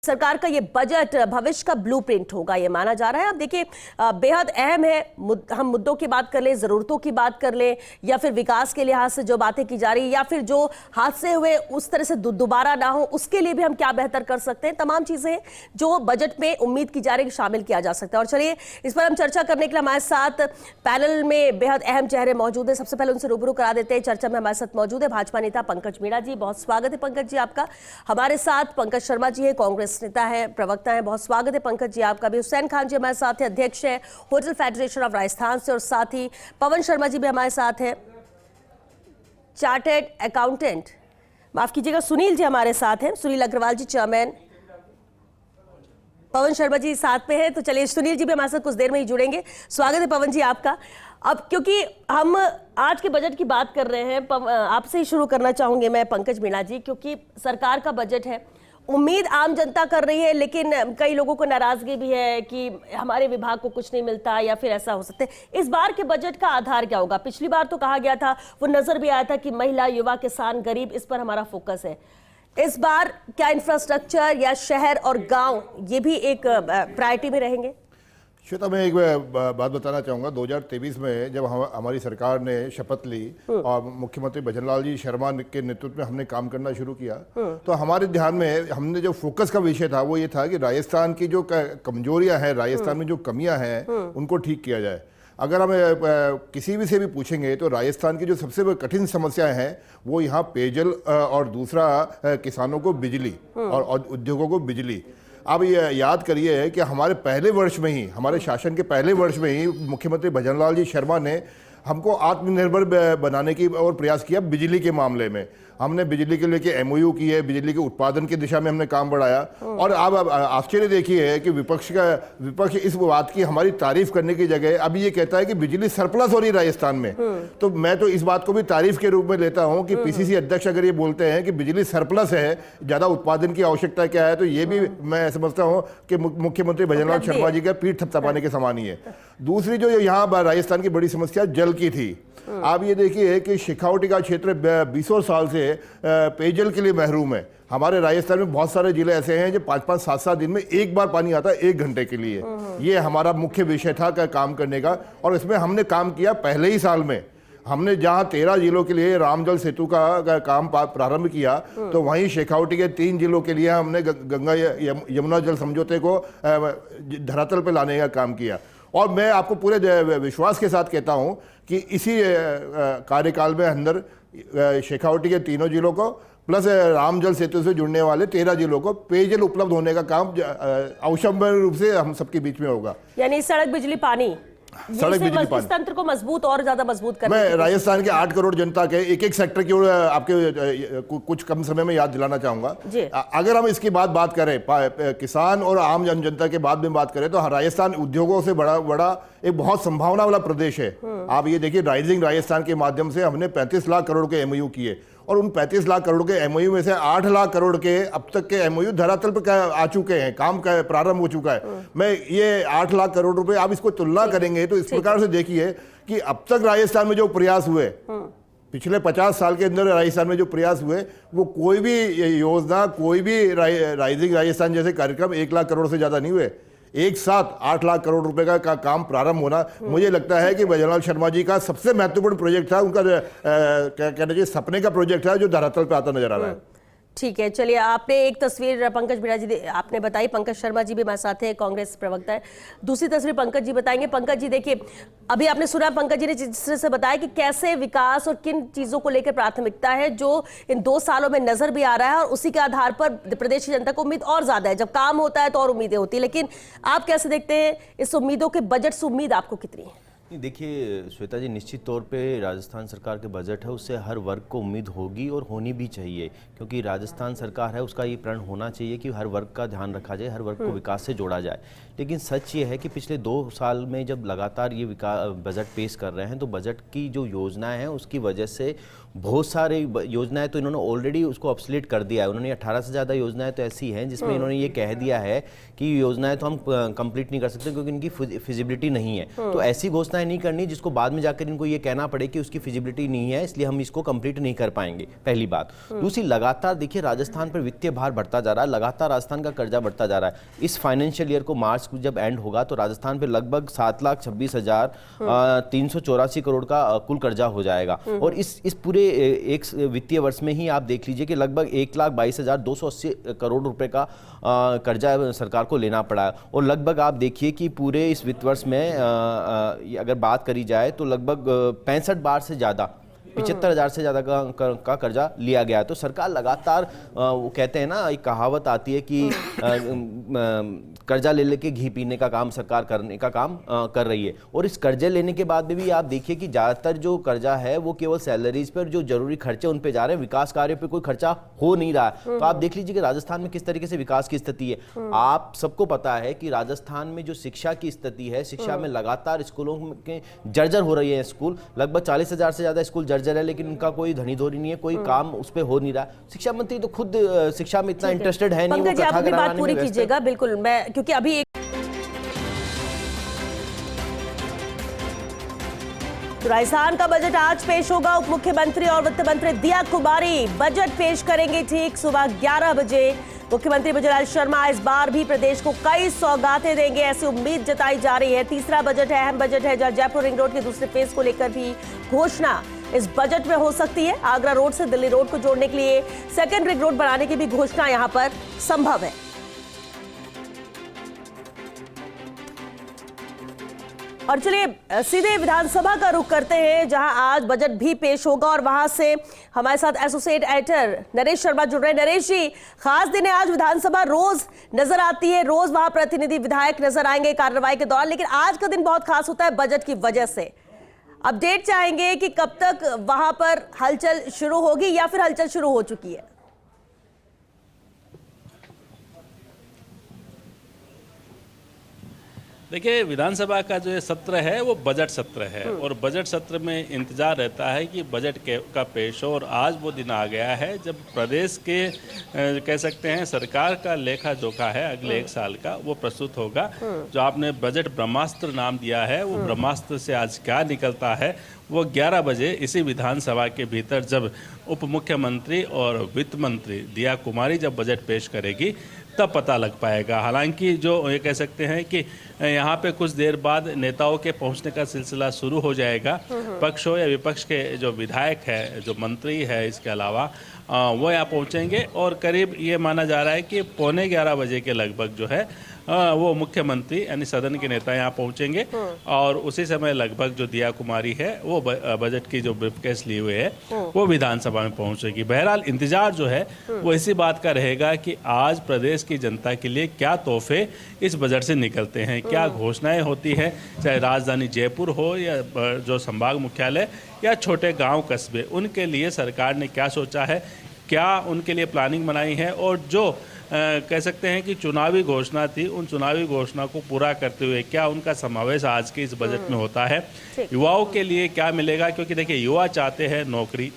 सरकार का ये बजट भविष्य का ब्लूप्रिंट होगा, ये माना जा रहा है। अब देखिए, बेहद अहम है। हम मुद्दों की बात कर लें, जरूरतों की बात कर लें, या फिर विकास के लिहाज से जो बातें की जा रही है, या फिर जो हादसे हुए उस तरह से दोबारा ना हो, उसके लिए भी हम क्या बेहतर कर सकते हैं। तमाम चीजें जो बजट में उम्मीद की जा रही है शामिल किया जा सकता है। और चलिए, इस पर हम चर्चा करने के लिए हमारे साथ पैनल में बेहद अहम चेहरे मौजूद है। सबसे पहले उनसे रूबरू करा देते हैं। चर्चा में हमारे साथ मौजूद है भाजपा नेता पंकज मीणा जी। बहुत स्वागत है पंकज जी आपका। हमारे साथ पंकज शर्मा जी है, कांग्रेस नेता है, प्रवक्ता है। बहुत स्वागत है पंकज जी आपका भी। हुसैन खान जी हमारे साथ है, अध्यक्ष है होटल फेडरेशन ऑफ राजस्थान से। और साथ ही पवन शर्मा जी भी हमारे साथ है, चार्टर्ड अकाउंटेंट। माफ कीजिएगा, सुनील जी हमारे साथ हैं, सुनील अग्रवाल जी चेयरमैन। पवन शर्मा जी साथ में है, तो चलिए सुनील जी भी हमारे साथ कुछ देर में ही जुड़ेंगे। स्वागत है पवन जी आपका। अब क्योंकि हम आज के बजट की बात कर रहे हैं, आपसे ही शुरू करना चाहूंगे मैं पंकज मीणा जी, क्योंकि सरकार का बजट है। उम्मीद आम जनता कर रही है, लेकिन कई लोगों को नाराजगी भी है कि हमारे विभाग को कुछ नहीं मिलता, या फिर ऐसा हो सकता है। इस बार के बजट का आधार क्या होगा? पिछली बार तो कहा गया था, वो नजर भी आया था कि महिला, युवा, किसान, गरीब, इस पर हमारा फोकस है। इस बार क्या इंफ्रास्ट्रक्चर या शहर और गांव ये भी एक प्रायोरिटी में रहेंगे? श्वेता, मैं एक बात बताना चाहूँगा। 2023 में जब हमारी सरकार ने शपथ ली और मुख्यमंत्री भजनलाल जी शर्मा के नेतृत्व में हमने काम करना शुरू किया, तो हमारे ध्यान में हमने जो फोकस का विषय था वो ये था कि राजस्थान की जो कमजोरियां हैं, राजस्थान में जो कमियां हैं, उनको ठीक किया जाए। अगर हम किसी भी से भी पूछेंगे तो राजस्थान की जो सबसे कठिन समस्याएं हैं वो यहाँ पेयजल और दूसरा किसानों को बिजली और उद्योगों को बिजली। अब ये याद करिए कि हमारे पहले वर्ष में ही, हमारे शासन के पहले वर्ष में ही मुख्यमंत्री भजनलाल जी शर्मा ने हमको आत्मनिर्भर बनाने की और प्रयास किया। बिजली के मामले में हमने बिजली के लेके एमओयू की है, बिजली के उत्पादन की दिशा में हमने काम बढ़ाया। और अब आश्चर्य देखिए कि विपक्ष इस बात की हमारी तारीफ करने की जगह अभी ये कहता है कि बिजली सरप्लस हो रही राजस्थान में। तो मैं तो इस बात को भी तारीफ के रूप में लेता हूं कि पीसीसी अध्यक्ष अगर ये बोलते हैं कि बिजली सरप्लस है, ज्यादा उत्पादन की आवश्यकता क्या है, तो ये भी मैं समझता हूँ कि मुख्यमंत्री भजनलाल शर्मा जी का पीठ थपथपाने के समान ही है। दूसरी जो यहाँ राजस्थान की बड़ी समस्या जल की थी। आप ये देखिए कि शेखावटी का क्षेत्र 20 साल से पेयजल के लिए महरूम है। हमारे राजस्थान में बहुत सारे जिले ऐसे हैं जो 5-5, 7-7 दिन में एक बार पानी आता है, 1 घंटे के लिए। ये हमारा मुख्य विषय था काम करने का, और इसमें हमने काम किया। पहले ही साल में हमने जहां 13 जिलों के लिए रामजल सेतु का काम प्रारंभ किया, तो वहीं शेखावटी के 3 जिलों के लिए हमने गंगा यमुना जल समझौते को धरातल पर लाने का काम किया। और मैं आपको पूरे विश्वास के साथ कहता हूं कि इसी कार्यकाल में अंदर शेखावटी के 3 जिलों को प्लस रामजल सेतु से जुड़ने वाले 13 जिलों को पेयजल उपलब्ध होने का काम अवश्य रूप से हम सबके बीच में होगा। यानी सड़क, बिजली, पानी, सड़क, बिजली, पानी, तंत्र को मजबूत और ज्यादा मजबूत करना। मैं राजस्थान के 8 करोड़ जनता के एक सेक्टर की ओर आपके कुछ कम समय में याद दिलाना चाहूंगा। अगर हम इसकी बात करें, किसान और आम जनता के बाद में बात करें, तो राजस्थान उद्योगों से बड़ा एक बहुत संभावना वाला प्रदेश है। आप ये देखिए, राइजिंग राजस्थान के माध्यम से हमने 35 लाख करोड़ के एमओयू किए, और उन 35 लाख करोड़ के एमओयू में से 8 लाख करोड़ के अब तक के एमओयू धरातल पर आ चुके हैं, काम प्रारंभ हो चुका है। मैं ये 8 लाख करोड़ रुपए आप इसको तुलना करेंगे तो इस प्रकार से देखिए कि अब तक राजस्थान में जो प्रयास हुए, पिछले 50 साल के अंदर राजस्थान में जो प्रयास हुए, वो कोई भी योजना, कोई भी राइजिंग राजस्थान जैसे कार्यक्रम 1 लाख करोड़ से ज्यादा नहीं हुए। एक साथ 8 लाख करोड़ रुपए का काम प्रारंभ होना, मुझे लगता है कि भजनलाल शर्मा जी का सबसे महत्वपूर्ण प्रोजेक्ट था। उनका क्या कहना चाहिए, सपने का प्रोजेक्ट था जो धरातल पे आता नजर आ रहा है। ठीक है, चलिए, आपने एक तस्वीर पंकज मीणा जी आपने बताई, पंकज शर्मा जी भी हमारे साथ हैं, कांग्रेस प्रवक्ता है। दूसरी तस्वीर पंकज जी बताएंगे। पंकज जी देखिए, अभी आपने सुना पंकज जी ने जिस तरह से बताया कि कैसे विकास और किन चीजों को लेकर प्राथमिकता है, जो इन 2 सालों में नजर भी आ रहा है, और उसी के आधार पर प्रदेश की जनता को उम्मीद और ज्यादा है। जब काम होता है तो और उम्मीदें होती है, लेकिन आप कैसे देखते हैं इस उम्मीदों के बजट से उम्मीद आपको कितनी है? देखिए श्वेता जी, निश्चित तौर पे राजस्थान सरकार के बजट है, उससे हर वर्ग को उम्मीद होगी और होनी भी चाहिए, क्योंकि राजस्थान सरकार है, उसका ये प्रण होना चाहिए कि हर वर्ग का ध्यान रखा जाए, हर वर्ग को विकास से जोड़ा जाए। लेकिन सच ये है कि पिछले 2 साल में जब लगातार ये बजट पेश कर रहे हैं, तो बजट की जो योजनाएं हैं उसकी वजह से बहुत सारी योजनाएं तो इन्होंने ऑलरेडी उसको ऑब्सोलीट कर दिया है। उन्होंने 18 से ज़्यादा योजनाएं तो ऐसी हैं जिसमें इन्होंने ये कह दिया है कि योजनाएं तो हम कंप्लीट नहीं कर सकते क्योंकि इनकी फिजिबिलिटी नहीं है। तो ऐसी घोषणा व्यवस्थाएं नहीं करनी जिसको बाद में जाकर इनको ये कहना पड़े कि उसकी फिजिबिलिटी नहीं है, इसलिए हम इसको कंप्लीट नहीं कर पाएंगे। पहली बात। दूसरी, लगातार देखिए राजस्थान पर वित्तीय भार बढ़ता जा रहा है, लगातार राजस्थान का कर्जा बढ़ता जा रहा है। इस फाइनेंशियल ईयर को मार्च को जब एंड होगा तो राजस्थान पे लगभग 7,26,384 करोड़ का कुल कर्जा हो जाएगा। और इस पूरे एक वित्तीय वर्ष में ही आप देख लीजिए कि लगभग 1,22,280 करोड़ रुपए का कर्जा सरकार को लेना पड़ा है। और लगभग आप देखिए कि पूरे इस वित्त वर्ष में अगर बात करी जाए तो लगभग 65 बार से ज़्यादा 75,000 से ज़्यादा का कर्जा लिया गया है। तो सरकार लगातार वो कहते हैं ना, एक कहावत आती है कि कर्जा ले लेके घी पीने का काम सरकार करने का काम कर रही है। और इस कर्जे लेने के बाद में भी आप देखिए कि ज़्यादातर जो कर्जा है वो केवल सैलरीज पर, जो जरूरी खर्चे उन पे जा रहे हैं, विकास कार्य पे कोई खर्चा हो नहीं रहा है। तो आप देख लीजिए कि राजस्थान में किस तरीके से विकास की स्थिति है। आप सबको पता है कि राजस्थान में जो शिक्षा की स्थिति है, शिक्षा में लगातार स्कूलों के जर्जर हो रही है। स्कूल लगभग 40,000 से ज़्यादा स्कूल जर्जर है, लेकिन उनका कोई धनी-धोरी नहीं है, कोई काम उस पर हो नहीं रहा। शिक्षा मंत्री तो खुद शिक्षा में इतना इंटरेस्टेड है नहीं। पंकज, आप अपनी बात पूरी कीजिएगा। बिल्कुल, मैं क्योंकि अभी तो राजस्थान का बजट आज पेश होगा। उप मुख्यमंत्री और वित्त मंत्री दिया कुमारी बजट पेश करेंगे ठीक सुबह 11 बजे। मुख्यमंत्री भजनलाल शर्मा इस बार भी प्रदेश को कई सौगातें देंगे, ऐसी उम्मीद जताई जा रही है। तीसरा बजट है, अहम बजट है, जहां जयपुर रिंग रोड के दूसरे फेज को लेकर भी घोषणा इस बजट में हो सकती है। आगरा रोड से दिल्ली रोड को जोड़ने के लिए सेकंड रिंग रोड बनाने की भी घोषणा यहां पर संभव है। और चलिए सीधे विधानसभा का रुख करते हैं, जहां आज बजट भी पेश होगा और वहां से हमारे साथ एसोसिएट एडिटर नरेश शर्मा जुड़ रहे हैं। नरेश जी, खास दिन है आज, विधानसभा रोज नजर आती है, रोज वहां प्रतिनिधि विधायक नजर आएंगे कार्रवाई के दौरान, लेकिन आज का दिन बहुत खास होता है बजट की वजह से। अपडेट चाहेंगे कि कब तक वहां पर हलचल शुरू होगी या फिर हलचल शुरू हो चुकी है? देखिए, विधानसभा का जो सत्र है वो बजट सत्र है और बजट सत्र में इंतजार रहता है कि बजट का पेश हो। और आज वो दिन आ गया है जब प्रदेश के कह सकते हैं सरकार का लेखा जोखा है अगले 1 साल का, वो प्रस्तुत होगा। जो आपने बजट ब्रह्मास्त्र नाम दिया है, वो ब्रह्मास्त्र से आज क्या निकलता है वो 11 बजे इसी विधानसभा के भीतर जब उप मुख्यमंत्री और वित्त मंत्री दिया कुमारी जब बजट पेश करेगी तब पता लग पाएगा। हालांकि जो ये कह सकते हैं कि यहाँ पे कुछ देर बाद नेताओं के पहुँचने का सिलसिला शुरू हो जाएगा। पक्ष हो या विपक्ष के जो विधायक है, जो मंत्री है, इसके अलावा वो यहाँ पहुँचेंगे और करीब ये माना जा रहा है कि 11:15 बजे के लगभग जो है वो मुख्यमंत्री यानी सदन के नेता यहाँ पहुँचेंगे और उसी समय लगभग जो दिया कुमारी है वो बजट की जो ब्रीफकेस लिए हुए है वो विधानसभा में पहुँचेगी। बहरहाल इंतजार जो है वो इसी बात का रहेगा कि आज प्रदेश की जनता के लिए क्या तोहफे इस बजट से निकलते हैं, क्या घोषणाएं होती है, चाहे राजधानी जयपुर हो या जो संभाग मुख्यालय या छोटे गाँव कस्बे, उनके लिए सरकार ने क्या सोचा है, क्या उनके लिए प्लानिंग बनाई है और जो कह सकते हैं कि चुनावी घोषणा थी, उन चुनावी घोषणा को पूरा करते हुए क्या उनका समावेश आज के इस बजट में होता है। युवाओं के लिए क्या मिलेगा, क्योंकि देखिए युवा चाहते हैं नौकरी,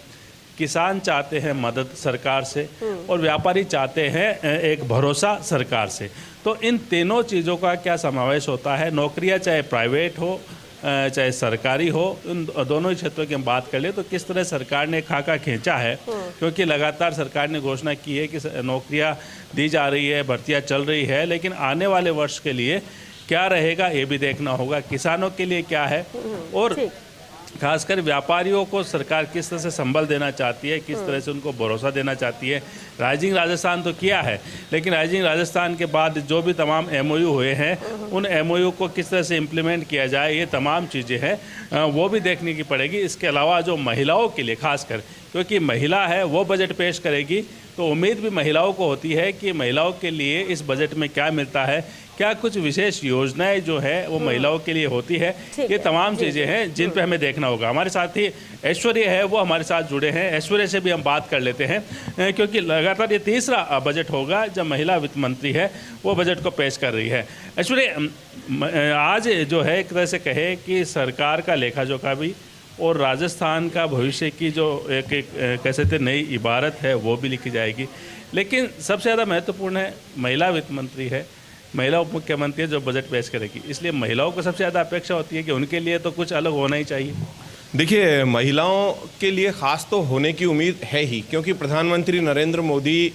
किसान चाहते हैं मदद सरकार से और व्यापारी चाहते हैं एक भरोसा सरकार से। तो इन तीनों चीज़ों का क्या समावेश होता है, नौकरियां चाहे प्राइवेट हो चाहे सरकारी हो, उन दोनों ही क्षेत्रों की हम बात कर ले तो किस तरह सरकार ने खाका खींचा है, क्योंकि लगातार सरकार ने घोषणा की है कि नौकरियां दी जा रही है, भर्तियां चल रही है, लेकिन आने वाले वर्ष के लिए क्या रहेगा ये भी देखना होगा, किसानों के लिए क्या है और खासकर व्यापारियों को सरकार किस तरह से संबल देना चाहती है, किस तरह से उनको भरोसा देना चाहती है। राइजिंग राजस्थान तो किया है, लेकिन राइजिंग राजस्थान के बाद जो भी तमाम MOU हुए हैं उन MOU को किस तरह से इम्प्लीमेंट किया जाए, ये तमाम चीज़ें हैं वो भी देखने की पड़ेगी। इसके अलावा जो महिलाओं के लिए खासकर, क्योंकि महिला है वो बजट पेश करेगी, तो उम्मीद भी महिलाओं को होती है कि महिलाओं के लिए इस बजट में क्या मिलता है, क्या कुछ विशेष योजनाएं जो है वो महिलाओं के लिए होती है, ये तमाम चीज़ें हैं जिन पे हमें देखना होगा। हमारे साथ ही ऐश्वर्य है वो हमारे साथ जुड़े हैं, ऐश्वर्य से भी हम बात कर लेते हैं क्योंकि लगातार ये तीसरा बजट होगा जब महिला वित्त मंत्री है वो बजट को पेश कर रही है। ऐश्वर्य, आज जो है एक तरह से कहे कि सरकार का लेखा जोखा भी और राजस्थान का भविष्य की जो एक कह सकते नई इबारत है वो भी लिखी जाएगी, लेकिन सबसे ज़्यादा महत्वपूर्ण है महिला वित्त मंत्री है, महिला उप मुख्यमंत्री है जो बजट पेश करेगी, इसलिए महिलाओं को सबसे ज़्यादा अपेक्षा होती है कि उनके लिए तो कुछ अलग होना ही चाहिए। देखिए, महिलाओं के लिए खास तो होने की उम्मीद है ही, क्योंकि प्रधानमंत्री नरेंद्र मोदी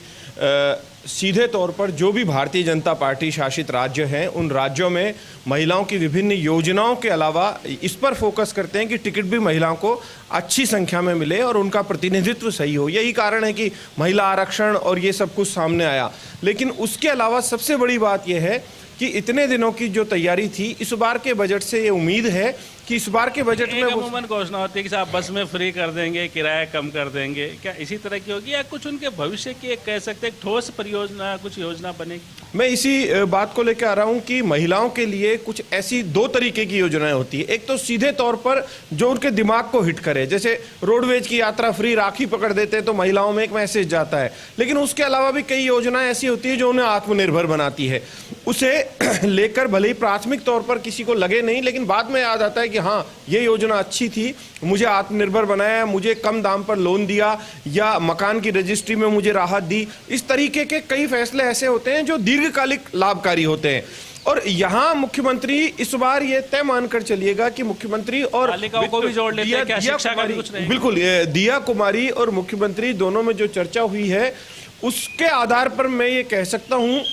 सीधे तौर पर जो भी भारतीय जनता पार्टी शासित राज्य हैं उन राज्यों में महिलाओं की विभिन्न योजनाओं के अलावा इस पर फोकस करते हैं कि टिकट भी महिलाओं को अच्छी संख्या में मिले और उनका प्रतिनिधित्व सही हो। यही कारण है कि महिला आरक्षण और ये सब कुछ सामने आया। लेकिन उसके अलावा सबसे बड़ी बात यह है कि इतने दिनों की जो तैयारी थी, इस बार के बजट से ये उम्मीद है कि इस बार के बजट में अमूमन घोषणा होती है कि साहब बस में फ्री कर देंगे, किराया कम कर देंगे, क्या इसी तरह की होगी या कुछ उनके भविष्य की एक कह सकते हैं ठोस परियोजना, कुछ योजना बनेगी? मैं इसी बात को लेकर आ रहा हूं कि महिलाओं के लिए कुछ ऐसी दो तरीके की योजनाएं होती है। एक तो सीधे तौर पर जो उनके दिमाग को हिट करे, जैसे रोडवेज की यात्रा फ्री, राखी पकड़ देते हैं तो महिलाओं में एक मैसेज जाता है। लेकिन उसके अलावा भी कई योजनाएं ऐसी होती है जो उन्हें आत्मनिर्भर बनाती है। उसे लेकर भले ही प्राथमिक तौर पर किसी को लगे नहीं, लेकिन बाद में याद आता है कि हाँ, ये योजना अच्छी थी, मुझे आत्मनिर्भर बनाया, मुझे कम दाम पर लोन दिया या मकान की रजिस्ट्री में मुझे राहत दी। इस तरीके के कई फैसले ऐसे होते हैं जो दीर्घकालिक लाभकारी होते हैं। और यहाँ मुख्यमंत्री इस बार ये तय मानकर चलिएगा कि मुख्यमंत्री और बालिकाओं को भी जोड़ लेते हैं, क्या शिक्षा का भी कुछ नहीं? बिल्कुल, दिया कुमारी और मुख्यमंत्री दोनों में जो चर्चा हुई है उसके आधार पर मैं ये कह सकता हूँ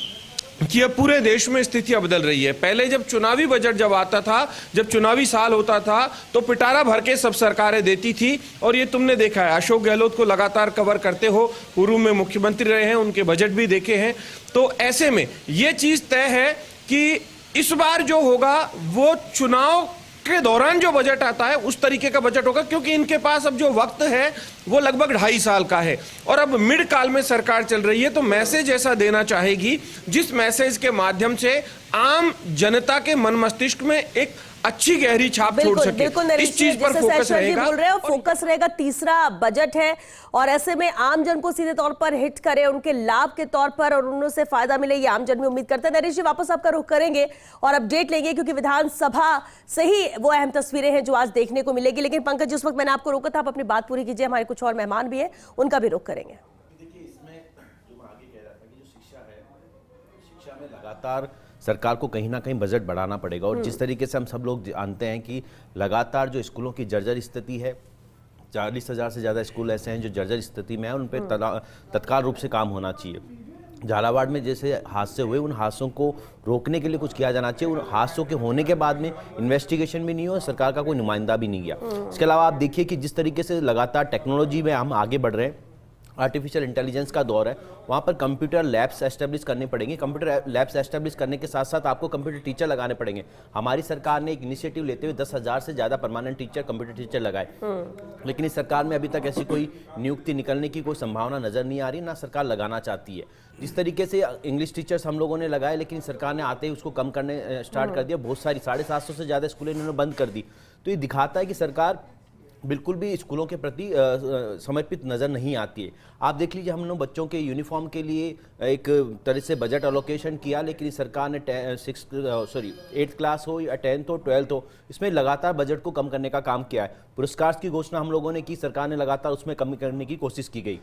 कि अब पूरे देश में स्थितियां बदल रही है। पहले जब चुनावी बजट जब आता था, जब चुनावी साल होता था, तो पिटारा भर के सब सरकारें देती थी। और ये तुमने देखा है, अशोक गहलोत को लगातार कवर करते हो, पूर्व में मुख्यमंत्री रहे हैं, उनके बजट भी देखे हैं। तो ऐसे में ये चीज तय है कि इस बार जो होगा वो चुनाव के दौरान जो बजट आता है उस तरीके का बजट होगा, क्योंकि इनके पास अब जो वक्त है वो लगभग 2.5 साल का है और अब मिड काल में सरकार चल रही है। तो मैसेज ऐसा देना चाहेगी जिस मैसेज के माध्यम से आम जनता के मन मस्तिष्क में एक अच्छी गहरी छाप छोड़ सके। बिल्कुल, इस चीज पर फोकस रहेगा। बोल रहे हो, फोकस रहेगा। तीसरा बजट है और ऐसे में आम जन को सीधे तौर पर हिट करे, उनके लाभ के तौर पर और उनसे फायदा मिले, ये आम जन भी उम्मीद करते हैं। नरेश जी, वापस आपका रुख करेंगे और अपडेट लेंगे क्योंकि विधानसभा से ही वो अहम तस्वीरें हैं जो आज देखने को मिलेगी। लेकिन पंकज, जिस वक्त मैंने आपको रोका था, आप अपनी बात पूरी कीजिए, हमारे कुछ और मेहमान भी है, उनका भी रुख करेंगे। देखिए, इसमें जो मैं आगे कह रहा था कि जो शिक्षा है, शिक्षा में लगातार सरकार को कहीं ना कहीं बजट बढ़ाना पड़ेगा। और जिस तरीके से हम सब लोग जानते हैं कि लगातार जो स्कूलों की जर्जर स्थिति है, 40,000 से ज़्यादा स्कूल ऐसे हैं जो जर्जर स्थिति में है, उन पर तत्काल रूप से काम होना चाहिए। झालावाड़ में जैसे हादसे हुए, उन हादसों को रोकने के लिए कुछ किया जाना चाहिए। उन हादसों के होने के बाद में इन्वेस्टिगेशन भी नहीं हो, सरकार का कोई नुमाइंदा भी नहीं गया। इसके अलावा आप देखिए कि जिस तरीके से लगातार टेक्नोलॉजी में हम आगे बढ़ रहे हैं, आर्टिफिशियल इंटेलिजेंस का दौर है, वहाँ पर कंप्यूटर लैब्स एस्टेब्लिश करने पड़ेंगे। कंप्यूटर लैब्स एस्टेब्लिश करने के साथ साथ आपको कंप्यूटर टीचर लगाने पड़ेंगे। हमारी सरकार ने एक इनिशिएटिव लेते हुए 10,000 से ज़्यादा परमानेंट टीचर, कंप्यूटर टीचर लगाए, लेकिन इस सरकार में अभी तक ऐसी कोई नियुक्ति निकलने की कोई संभावना नज़र नहीं आ रही, ना सरकार लगाना चाहती है। जिस तरीके से इंग्लिश टीचर्स हम लोगों ने लगाए, लेकिन सरकार ने आते ही उसको कम करने स्टार्ट कर दिया। बहुत सारी 750 से ज़्यादा स्कूलें इन्होंने बंद कर दी। तो ये दिखाता है कि सरकार बिल्कुल भी स्कूलों के प्रति समर्पित नज़र नहीं आती है। आप देख लीजिए, हम लोग बच्चों के यूनिफॉर्म के लिए एक तरह से बजट एलोकेशन किया, लेकिन सरकार ने 8th क्लास हो या 10th हो, 12th हो, इसमें लगातार बजट को कम करने का काम किया है। पुरस्कार की घोषणा हम लोगों ने की, सरकार ने लगातार उसमें कमी करने की कोशिश की गई।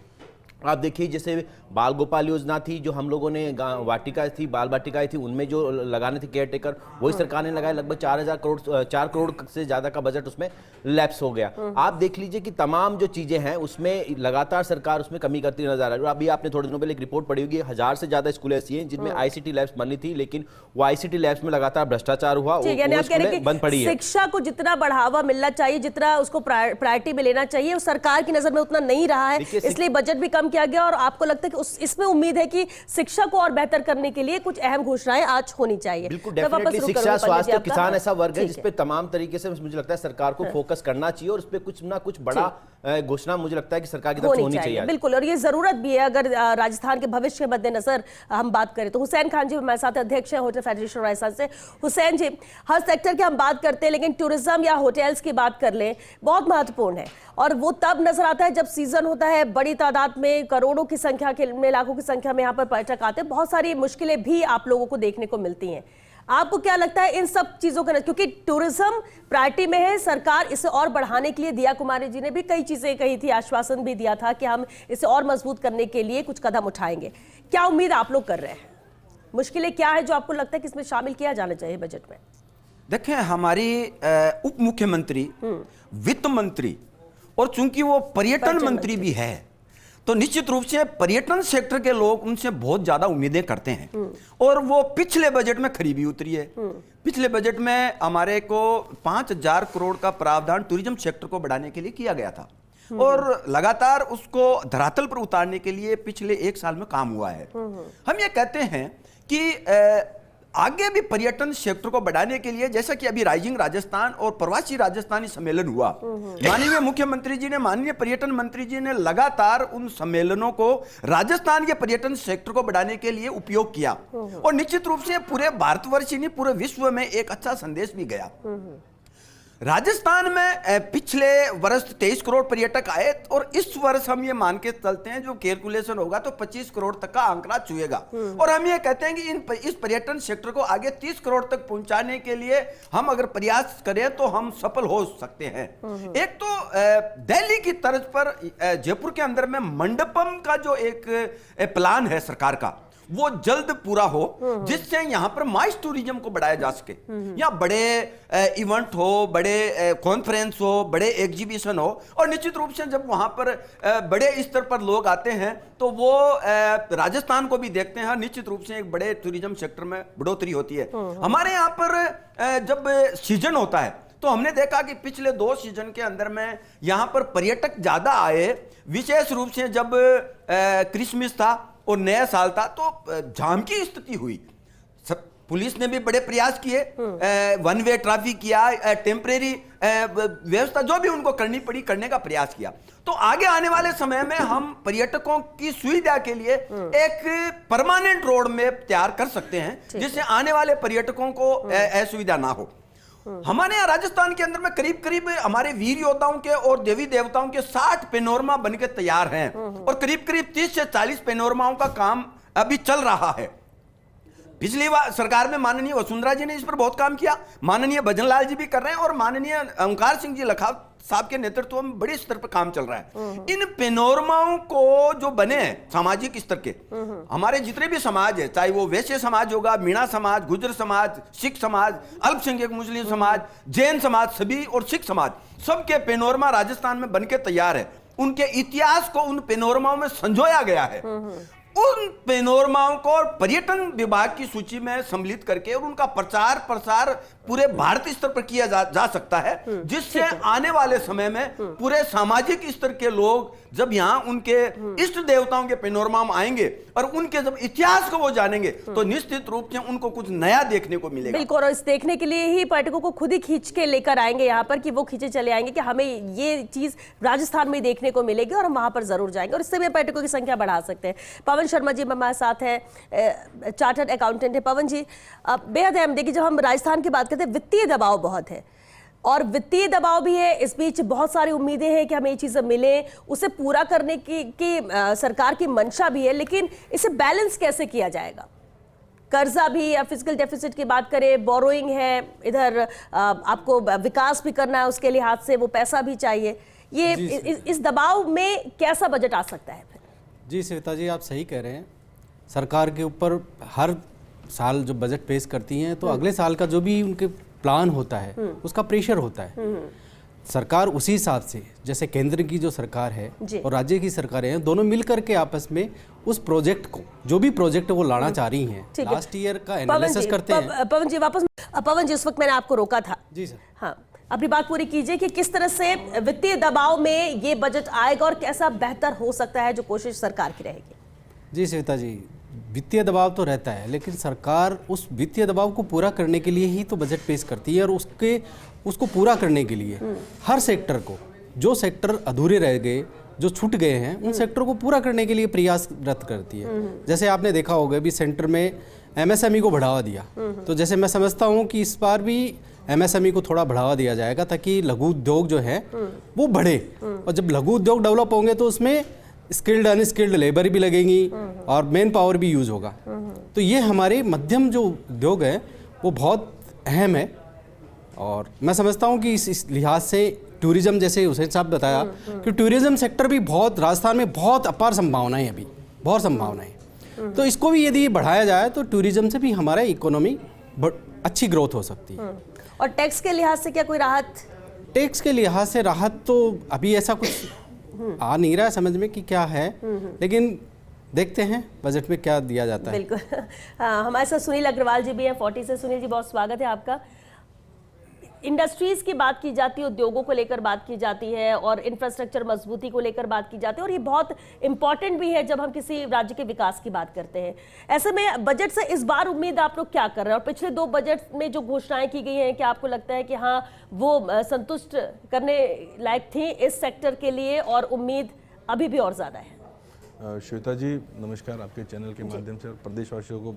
आप देखिए, जैसे बाल गोपाल योजना थी, जो हम लोगों ने वाटिका थी, बाल वाटिकाएं थी, उनमें जो लगाने थे केयर टेकर, वही सरकार ने लगाए। लगभग 4 करोड़ से ज़्यादा का बजट उसमें लैप्स हो गया। आप देख लीजिए कि तमाम जो चीज़ें हैं उसमें लगातार सरकार उसमें कमी करती नजर आ रही है। और अभी आपने थोड़े दिनों पहले एक रिपोर्ट पढ़ी होगी, 1000 से ज़्यादा स्कूल ऐसी हैं जिनमें ICT लैब्स बनी थी, लेकिन वो ICT लैब्स में लगातार भ्रष्टाचार हुआ, बंद पड़ी है। शिक्षा को जितना बढ़ावा मिलना चाहिए, जितना उसको प्रायोरिटी में लेना चाहिए, वो सरकार की नज़र में उतना नहीं रहा है, इसलिए बजट भी कम किया गया। और आपको लगता है कि इसमें उम्मीद है कि शिक्षा को और बेहतर करने के लिए कुछ अहम घोषणाएं आज होनी चाहिए? बिल्कुल, डेफिनेटली शिक्षा, स्वास्थ्य, किसान ऐसा वर्ग है जिसपे तमाम तरीके से मुझे लगता है सरकार को फोकस करना चाहिए और इस पे कुछ ना कुछ बड़ा घोषणा मुझे लगता है कि सरकार की तरफ से होनी चाहिए। बिल्कुल, और ये जरूरत भी है अगर राजस्थान के भविष्य के मद्देनजर हम बात करें तो। हुसैन खान जी हमारे साथ अध्यक्ष हैं होटल फेडरेशन राजस्थान से। हुसैन जी, हर सेक्टर की हम बात करते हैं, लेकिन टूरिज्म या होटल्स की बात कर लें, बहुत महत्वपूर्ण है और वो तब नजर आता है जब सीजन होता है। बड़ी तादाद में, करोड़ों की संख्या में, लाखों की संख्या में यहाँ पर पर्यटक आते हैं। बहुत सारी मुश्किलें भी आप लोगों को देखने को मिलती हैं। आपको क्या लगता है इन सब चीजों का, क्योंकि टूरिज्म प्रायोरिटी में है, सरकार इसे और बढ़ाने के लिए, दिया कुमारी जी ने भी कई चीजें कही थी, आश्वासन भी दिया था कि हम इसे और मजबूत करने के लिए कुछ कदम उठाएंगे। क्या उम्मीद आप लोग कर रहे हैं? मुश्किलें क्या है जो आपको लगता है कि इसमें शामिल किया जाना चाहिए बजट में? देखें, हमारी उप मुख्यमंत्री, वित्त मंत्री और चूंकि वो पर्यटन मंत्री भी है, तो निश्चित रूप से पर्यटन सेक्टर के लोग उनसे बहुत ज्यादा उम्मीदें करते हैं और वो पिछले बजट में खरी भी उतरी है। पिछले बजट में हमारे को 5,000 करोड़ का प्रावधान टूरिज्म सेक्टर को बढ़ाने के लिए किया गया था और लगातार उसको धरातल पर उतारने के लिए पिछले 1 साल में काम हुआ है। हम ये कहते हैं कि आगे भी पर्यटन सेक्टर को बढ़ाने के लिए, जैसा कि अभी राइजिंग राजस्थान और प्रवासी राजस्थानी सम्मेलन हुआ, माननीय मुख्यमंत्री जी ने, माननीय पर्यटन मंत्री जी ने लगातार उन सम्मेलनों को राजस्थान के पर्यटन सेक्टर को बढ़ाने के लिए उपयोग किया और निश्चित रूप से पूरे भारतवर्ष ही नहीं, पूरे विश्व में एक अच्छा संदेश भी गया। राजस्थान में पिछले वर्ष 23 करोड़ पर्यटक आए और इस वर्ष हम ये मान के चलते हैं, जो कैलकुलेशन होगा तो 25 करोड़ तक का आंकड़ा छुएगा और हम ये कहते हैं कि इस पर्यटन सेक्टर को आगे 30 करोड़ तक पहुंचाने के लिए हम अगर प्रयास करें तो हम सफल हो सकते हैं। एक तो दिल्ली की तर्ज पर जयपुर के अंदर में मंडपम का जो एक प्लान है सरकार का, वो जल्द पूरा हो, जिससे यहां पर माइस टूरिज्म को बढ़ाया जा सके। या बड़े इवेंट हो, बड़े कॉन्फ्रेंस हो, बड़े एग्जीबिशन हो और निश्चित रूप से जब वहां पर बड़े स्तर पर लोग आते हैं तो वो राजस्थान को भी देखते हैं। निश्चित रूप से एक बड़े टूरिज्म सेक्टर में बढ़ोतरी होती है। हमारे यहाँ पर जब सीजन होता है तो हमने देखा कि पिछले 2 सीजन के अंदर में यहां पर पर्यटक ज्यादा आए, विशेष रूप से जब क्रिसमस था और नया साल था तो जाम की स्थिति हुई। पुलिस ने भी बड़े प्रयास किए, वन वे ट्रैफिक किया, टेम्परेरी व्यवस्था जो भी उनको करनी पड़ी करने का प्रयास किया। तो आगे आने वाले समय में हम पर्यटकों की सुविधा के लिए एक परमानेंट रोड मैप तैयार कर सकते हैं, जिससे आने वाले पर्यटकों को असुविधा ना हो। हमारे यहाँ राजस्थान के अंदर में करीब करीब हमारे वीर योद्धाओं के और देवी देवताओं के 60 पेनोरमा बनके तैयार हैं और करीब करीब 30 से 40 पेनोरमाओं का काम अभी चल रहा है। पिछली बार सरकार में माननीय वसुंधरा जी ने इस पर बहुत काम किया, माननीय भजनलाल जी भी कर रहे हैं और माननीय ओंकार सिंह जी लखावत साहब के नेतृत्व में बड़े स्तर पर काम चल रहा है। इन पेनोरमाओं को जो बने हैं सामाजिक स्तर के, हमारे जितने भी समाज है, चाहे वो वैश्य समाज होगा, मीणा समाज, गुर्जर समाज, सिख समाज, अल्पसंख्यक मुस्लिम समाज, जैन समाज, सभी और सिख समाज, सबके पेनोरमा राजस्थान में बनके तैयार है। उनके इतिहास को उन पेनोरमाओं में संजोया गया है। उन पेनोरमाओं को पर्यटन विभाग की सूची में सम्मिलित करके और उनका प्रचार प्रसार पूरे भारत स्तर पर किया जा सकता है, जिससे आने वाले समय में पूरे सामाजिक स्तर के लोग जब यहाँ उनके इष्ट देवताओं के पेनोरमा में आएंगे और उनके जब इतिहास को वो जानेंगे तो निश्चित रूप से उनको कुछ नया देखने को मिलेगा। बिल्कुल, और इस देखने के लिए ही पर्यटकों को खुद ही खींच के लेकर आएंगे यहाँ पर, कि वो खींचे चले आएंगे कि हमें ये चीज राजस्थान में देखने को मिलेगी और हम वहां पर जरूर जाएंगे और इससे भी पर्यटकों की संख्या बढ़ा सकते हैं। पवन शर्मा जी हमारे साथ है, चार्टर्ड अकाउंटेंट है। पवन जी, बेहद अहम, देखिए जब हम राजस्थान की बात करते हैं, वित्तीय दबाव बहुत है और वित्तीय दबाव भी है, इस बीच बहुत सारी उम्मीदें हैं कि हमें ये चीजें मिले, उसे पूरा करने की सरकार की मंशा भी है, लेकिन इसे बैलेंस कैसे किया जाएगा? कर्जा भी, या फिजिकल डेफिसिट की बात करें, बोरोइंग है, इधर आपको विकास भी करना है, उसके लिहाज से वो पैसा भी चाहिए। ये इस दबाव में कैसा बजट आ सकता है फिर? जी श्वेता जी, आप सही कह रहे हैं। सरकार के ऊपर हर साल जो बजट पेश करती हैं तो अगले साल का जो भी उनके प्लान होता है उसका प्रेशर होता है। सरकार उसी हिसाब से, जैसे केंद्र की जो सरकार है और राज्य की सरकारें हैं, दोनों मिलकर के आपस में उस प्रोजेक्ट को, जो भी प्रोजेक्ट वो लाना चाह रही हैं, लास्ट ईयर का एनालिसिस करते हैं। पवन जी वापस, पवन जी उस वक्त मैंने आपको रोका था। जी सर। हाँ, अपनी बात पूरी कीजिए कि किस तरह से वित्तीय दबाव में ये बजट आएगा और कैसा बेहतर हो सकता है जो कोशिश सरकार की रहेगी। जी श्वेता जी, वित्तीय दबाव तो रहता है, लेकिन सरकार उस वित्तीय दबाव को पूरा करने के लिए ही तो बजट पेश करती है और उसको पूरा करने के लिए हर सेक्टर को, जो सेक्टर अधूरे रह गए, जो छूट गए हैं, उन सेक्टर को पूरा करने के लिए प्रयासरत करती है। जैसे आपने देखा होगा अभी सेंटर में एमएसएमई को बढ़ावा दिया, तो जैसे मैं समझता हूँ कि इस बार भी एमएसएमई को थोड़ा बढ़ावा दिया जाएगा ताकि लघु उद्योग जो है वो बढ़े, और जब लघु उद्योग डेवलप होंगे तो उसमें स्किल्ड अनस्किल्ड लेबर भी लगेंगी और मैन पावर भी यूज होगा। तो ये हमारे मध्यम जो उद्योग है वो बहुत अहम है और मैं समझता हूँ कि इस लिहाज से टूरिज्म, जैसे हुसैन साहब बताया कि टूरिज्म सेक्टर भी बहुत, राजस्थान में बहुत अपार संभावनाएं, अभी बहुत संभावनाएं। तो इसको भी यदि बढ़ाया जाए तो टूरिज्म से भी हमारा इकोनॉमी अच्छी ग्रोथ हो सकती है। और टैक्स के लिहाज से क्या कोई राहत? टैक्स के लिहाज से राहत तो अभी ऐसा कुछ आ नहीं रहा है समझ में कि क्या है, लेकिन देखते हैं बजट में क्या दिया जाता है। बिल्कुल। हमारे साथ सुनील अग्रवाल जी भी हैं 40 से। सुनील जी, बहुत स्वागत है आपका। इंडस्ट्रीज की बात की जाती है, उद्योगों को लेकर बात की जाती है और इंफ्रास्ट्रक्चर मजबूती को लेकर बात की जाती है, और ये बहुत इंपॉर्टेंट भी है जब हम किसी राज्य के विकास की बात करते हैं। ऐसे में बजट से इस बार उम्मीद आप लोग क्या कर रहे हैं? और पिछले 2 बजट में जो घोषणाएं की गई हैं, क्या आपको लगता है कि हाँ वो संतुष्ट करने लायक थी इस सेक्टर के लिए, और उम्मीद अभी भी और ज्यादा है? श्वेता जी नमस्कार, आपके चैनल के माध्यम से और प्रदेशवासियों को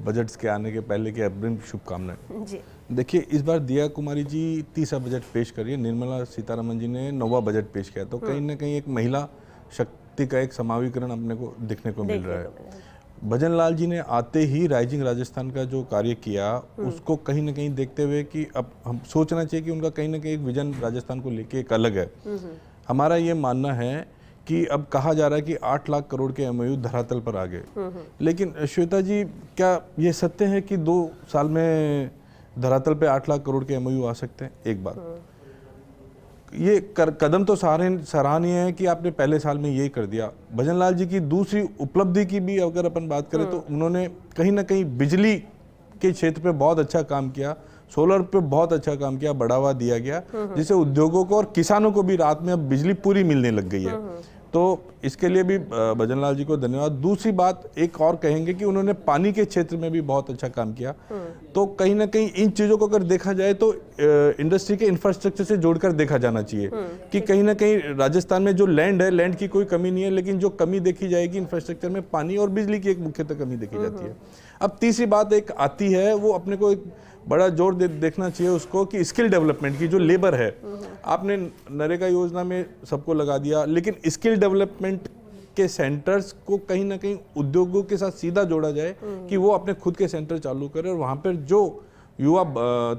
बजट्स के आने के पहले की अग्रिम शुभकामनाएं। जी, देखिए, इस बार दिया कुमारी जी 30वां बजट पेश करिए, निर्मला सीतारमण जी ने 9वां बजट पेश किया, तो कहीं ना कहीं एक महिला शक्ति का एक समावीकरण अपने को दिखने को मिल रहा है। भजन लाल जी ने आते ही राइजिंग राजस्थान का जो कार्य किया उसको कहीं ना कहीं देखते हुए कि अब हम सोचना चाहिए कि उनका कहीं ना कहीं एक विजन राजस्थान को लेके एक अलग है। हमारा ये मानना है कि अब कहा जा रहा है कि 8 लाख करोड़ के एमओयू धरातल पर आ गए, लेकिन श्वेता जी क्या ये सत्य है कि 2 साल में धरातल पे 8 लाख करोड़ के एमओयू आ सकते हैं? एक बात, ये कदम तो सराहनीय है कि आपने पहले साल में यही कर दिया। भजन लाल जी की दूसरी उपलब्धि की भी अगर अपन बात करें तो उन्होंने कहीं ना कहीं बिजली के क्षेत्र पे बहुत अच्छा काम किया, सोलर पे बहुत अच्छा काम किया, बढ़ावा दिया गया, जिससे उद्योगों को और किसानों को भी रात में अब बिजली पूरी मिलने लग गई है। तो इसके लिए भी भजन लाल जी को धन्यवाद। दूसरी बात एक और कहेंगे कि उन्होंने पानी के क्षेत्र में भी बहुत अच्छा काम किया। तो कहीं ना कहीं इन चीज़ों को अगर देखा जाए तो इंडस्ट्री के इंफ्रास्ट्रक्चर से जोड़कर देखा जाना चाहिए कि कहीं ना कहीं राजस्थान में जो लैंड है, लैंड की कोई कमी नहीं है, लेकिन जो कमी देखी जाएगी इंफ्रास्ट्रक्चर में पानी और बिजली की एक मुख्यतः कमी देखी जाती है। अब तीसरी बात एक आती है, वो अपने को एक बड़ा जोर देखना चाहिए उसको कि स्किल डेवलपमेंट की जो लेबर है, आपने नरेगा योजना में सबको लगा दिया, लेकिन स्किल डेवलपमेंट के सेंटर्स को कहीं ना कहीं उद्योगों के साथ सीधा जोड़ा जाए कि वो अपने खुद के सेंटर चालू करें और वहाँ पर जो युवा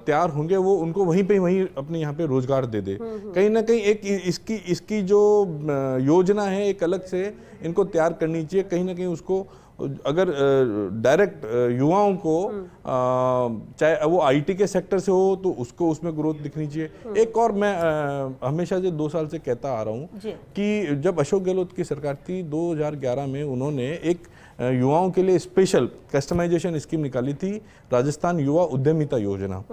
तैयार होंगे वो उनको वहीं अपने यहाँ पे रोजगार दे दे। कहीं ना कहीं एक इसकी जो योजना है एक अलग से इनको तैयार करनी चाहिए। कहीं ना कहीं उसको अगर डायरेक्ट युवाओं को चाहे वो आईटी के सेक्टर से हो तो उसको उसमें ग्रोथ दिखनी चाहिए। एक और मैं हमेशा से 2 साल से कहता आ रहा हूँ कि जब अशोक गहलोत की सरकार थी 2011 में उन्होंने एक युवाओं के लिए स्पेशल कस्टमाइजेशन स्कीम निकाली थी, राजस्थान युवा उद्यमिता योजना।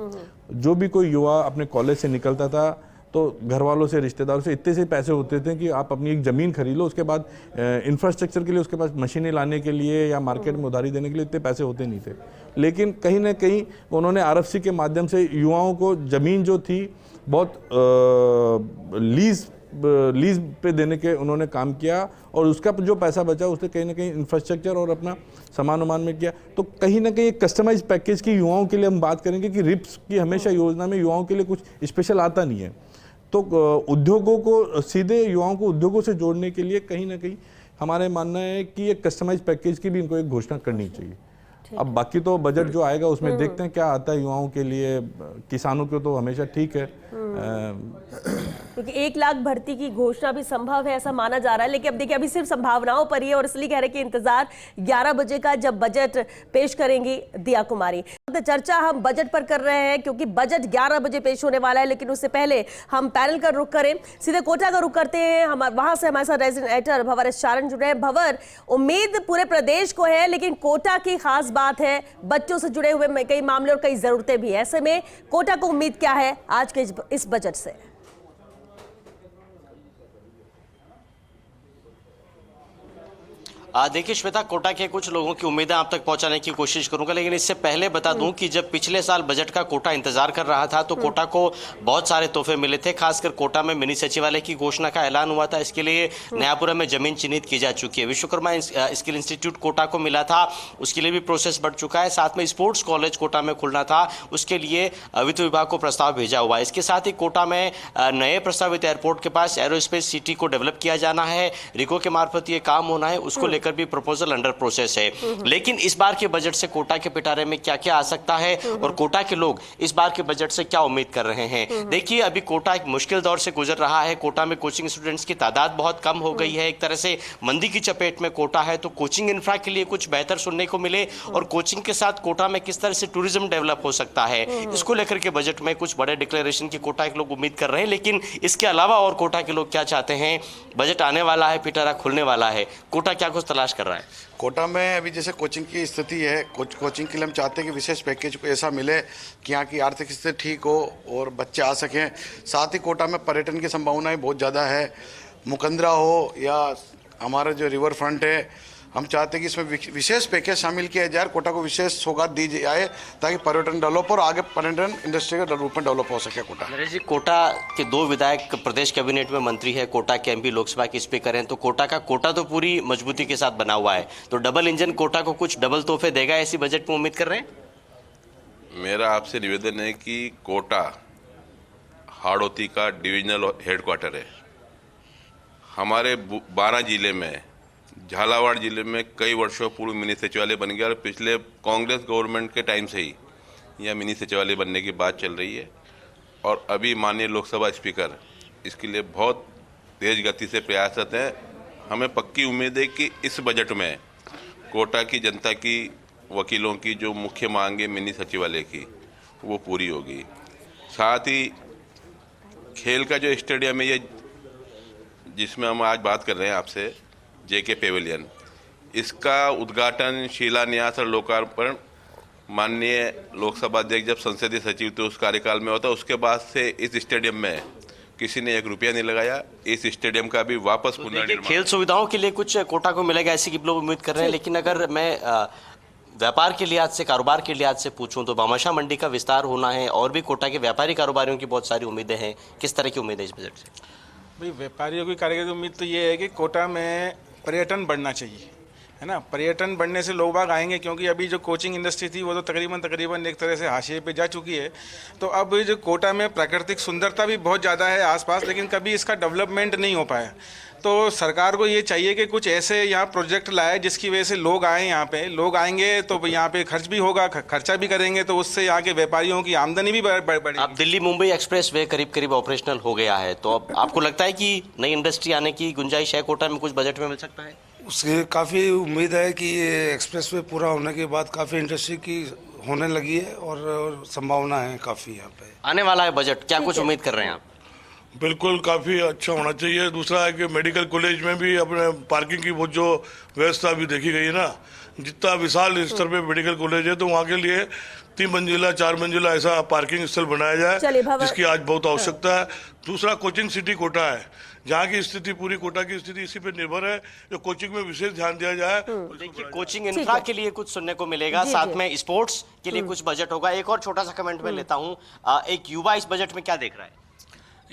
जो भी कोई युवा अपने कॉलेज से निकलता था तो घर वालों से, रिश्तेदारों से इतने से पैसे होते थे कि आप अपनी एक ज़मीन खरीद लो, उसके बाद इंफ्रास्ट्रक्चर के लिए उसके पास मशीनें लाने के लिए या मार्केट में उधारी देने के लिए इतने पैसे होते नहीं थे। लेकिन कहीं ना कहीं उन्होंने आरएफसी के माध्यम से युवाओं को ज़मीन जो थी बहुत लीज पे देने के उन्होंने काम किया और उसका जो पैसा बचा उसने कहीं ना कहीं इंफ्रास्ट्रक्चर और अपना सामान वामान में किया। तो कहीं ना कहीं एक कस्टमाइज पैकेज की युवाओं के लिए हम बात करेंगे कि रिप्स की हमेशा योजना में युवाओं के लिए कुछ स्पेशल आता नहीं है। तो उद्योगों को सीधे युवाओं को उद्योगों से जोड़ने के लिए कहीं ना कहीं हमारे मानना है कि एक कस्टमाइज पैकेज की भी इनको एक घोषणा करनी चाहिए। अब बाकी तो बजट जो आएगा उसमें देखते हैं क्या आता है युवाओं के लिए, किसानों को तो हमेशा ठीक है क्योंकि 1 लाख भर्ती की घोषणा भी संभव है ऐसा माना जा रहा है। लेकिन अब देखिए अभी सिर्फ संभावनाओं पर ही है और इसलिए कह रहे हैं कि इंतजार 11 बजे का जब बजट पेश करेंगी दिया कुमारी। चर्चा हम बजट पर कर रहे हैं क्योंकि बजट 11 बजे पेश होने वाला है, लेकिन उससे पहले हम पैनल का रुख करें, सीधे कोटा का रुख करते हैं। हम वहां से हमारे साथ रेजिडेंट एडिटर भंवर एस चारण जुड़े हैं। भंवर, उम्मीद पूरे प्रदेश को है लेकिन कोटा की खास बात है बच्चों से जुड़े हुए कई मामले और कई जरूरतें भी। ऐसे में कोटा को उम्मीद क्या है आज के इस बजट से? देखिए श्वेता, कोटा के कुछ लोगों की उम्मीदें आप तक पहुंचाने की कोशिश करूंगा, लेकिन इससे पहले बता दूं कि जब पिछले साल बजट का कोटा इंतजार कर रहा था तो कोटा को बहुत सारे तोहफे मिले थे। खासकर कोटा में मिनी सचिवालय की घोषणा का ऐलान हुआ था, इसके लिए नयापुरा में जमीन चिन्हित की जा चुकी है। विश्वकर्मा स्किल इंस्टीट्यूट कोटा को मिला था, उसके लिए भी प्रोसेस बढ़ चुका है। साथ में स्पोर्ट्स कॉलेज कोटा में खुलना था, उसके लिए वित्त विभाग को प्रस्ताव भेजा हुआ है। इसके साथ ही कोटा में नए प्रस्तावित एयरपोर्ट के पास एरोस्पेस सिटी को डेवलप किया जाना है, रिको के मार्फत ये काम होना है, उसको लेकर लेकर भी प्रपोजल अंडर प्रोसेस है। लेकिन इस बार के बजट से कोटा के पिटारे में क्या क्या आ सकता है और कोटा के लोग इस बार के बजट से क्या उम्मीद कर रहे हैं? देखिए, अभी कोटा एक मुश्किल दौर से गुजर रहा है। कोटा में कोचिंग स्टूडेंट्स की तादाद बहुत कम हो गई है। एक तरह से मंदी की चपेट में कोटा है। तो कोचिंग इंफ्रा के लिए कुछ बेहतर सुनने को मिले और कोचिंग के साथ कोटा में किस तरह से टूरिज्म डेवलप हो सकता है, इसको लेकर के बजट में कुछ बड़े डिक्लेरेशन की कोटा के लोग उम्मीद कर रहे हैं। लेकिन इसके अलावा और कोटा के लोग क्या चाहते हैं? बजट आने वाला है, पिटारा खुलने वाला है, कोटा क्या कुछ तलाश कर रहा है? कोटा में अभी जैसे कोचिंग की स्थिति है, कोचिंग के लिए हम चाहते हैं कि विशेष पैकेज को ऐसा मिले कि यहाँ की आर्थिक स्थिति ठीक हो और बच्चे आ सकें। साथ ही कोटा में पर्यटन की संभावनाएं बहुत ज़्यादा है। मुकंदरा हो या हमारा जो रिवर फ्रंट है, हम चाहते हैं कि इसमें विशेष पैकेज शामिल किया जाए, कोटा को विशेष सौगात दी जाए ताकि पर्यटन डेवलप और आगे पर्यटन इंडस्ट्री का रूप में डेवलप हो सके कोटा। नरेश जी, कोटा के 2 विधायक प्रदेश कैबिनेट में मंत्री है, कोटा के एमपी लोकसभा के स्पीकर हैं, तो कोटा तो पूरी मजबूती के साथ बना हुआ है। तो डबल इंजन कोटा को कुछ डबल तोहफे देगा, ऐसी बजट में उम्मीद कर रहे हैं? मेरा आपसे निवेदन है कि कोटा हाड़ौती का डिविजनल हेडक्वार्टर है। हमारे 12 जिले में, झालावाड़ जिले में कई वर्षों पूर्व मिनी सचिवालय बन गया और पिछले कांग्रेस गवर्नमेंट के टाइम से ही यह मिनी सचिवालय बनने की बात चल रही है। और अभी माननीय लोकसभा स्पीकर इसके लिए बहुत तेज गति से प्रयासरत हैं। हमें पक्की उम्मीद है कि इस बजट में कोटा की जनता की, वकीलों की जो मुख्य मांग है मिनी सचिवालय की, वो पूरी होगी। साथ ही खेल का जो स्टेडियम है, ये जिसमें हम आज बात कर रहे हैं आपसे, जेके पेविलियन, इसका उद्घाटन, शिलान्यास और लोकार्पण माननीय लोकसभा अध्यक्ष जब संसदीय सचिव थे उस कार्यकाल में होता। उसके बाद से इस स्टेडियम में किसी ने 1 रुपया नहीं लगाया। इस स्टेडियम का भी वापस पुनर्निर्माण, खेल सुविधाओं के लिए कुछ कोटा को मिलेगा ऐसी कि लोग उम्मीद कर रहे हैं। लेकिन अगर मैं व्यापार के लिहाज से, कारोबार के लिहाज से पूछूं तो भामाशाह मंडी का विस्तार होना है और भी कोटा के व्यापारी कारोबारियों की बहुत सारी उम्मीदें हैं। किस तरह की उम्मीद है इस बजट से? भाई, व्यापारियों की कारोबार की उम्मीद तो ये है कि कोटा में पर्यटन बढ़ना चाहिए, है ना। पर्यटन बढ़ने से लोग बाग आएंगे, क्योंकि अभी जो कोचिंग इंडस्ट्री थी वो तो तकरीबन एक तरह से हाशिए पे जा चुकी है। तो अब जो कोटा में प्राकृतिक सुंदरता भी बहुत ज़्यादा है आसपास, लेकिन कभी इसका डेवलपमेंट नहीं हो पाया। तो सरकार को ये चाहिए कि कुछ ऐसे यहाँ प्रोजेक्ट लाए जिसकी वजह से लोग आए। यहाँ पे लोग आएंगे तो यहाँ पे खर्च भी होगा, खर्चा भी करेंगे, तो उससे यहाँ के व्यापारियों की आमदनी भी बढ़ेगी। अब दिल्ली मुंबई एक्सप्रेस वे करीब ऑपरेशनल हो गया है, तो अब आपको लगता है कि नई इंडस्ट्री आने की गुंजाइश है कोटा में? कुछ बजट में मिल सकता है? उसकी काफ़ी उम्मीद है कि ये एक्सप्रेस वे पूरा होने के बाद काफ़ी इंडस्ट्री की होने लगी है और संभावना है काफ़ी यहाँ पे। आने वाला है बजट, क्या कुछ उम्मीद कर रहे हैं आप? बिल्कुल काफ़ी अच्छा होना चाहिए। दूसरा है कि मेडिकल कॉलेज में भी अपने पार्किंग की वो जो व्यवस्था भी देखी गई है ना, जितना विशाल स्तर पे मेडिकल कॉलेज है तो वहाँ के लिए 3 मंजिला 4 मंजिला ऐसा पार्किंग स्थल बनाया जाए, जिसकी आज बहुत आवश्यकता है। दूसरा कोचिंग सिटी कोटा है, जहाँ की स्थिति, पूरी कोटा की स्थिति इसी पे निर्भर है, जो कोचिंग में विशेष ध्यान दिया जाए। देखिए, कोचिंग इंफ्रा के लिए कुछ सुनने को मिलेगा, साथ में स्पोर्ट्स के लिए कुछ बजट होगा। एक और छोटा सा कमेंट में लेता हूँ, एक युवा इस बजट में क्या देख रहा है?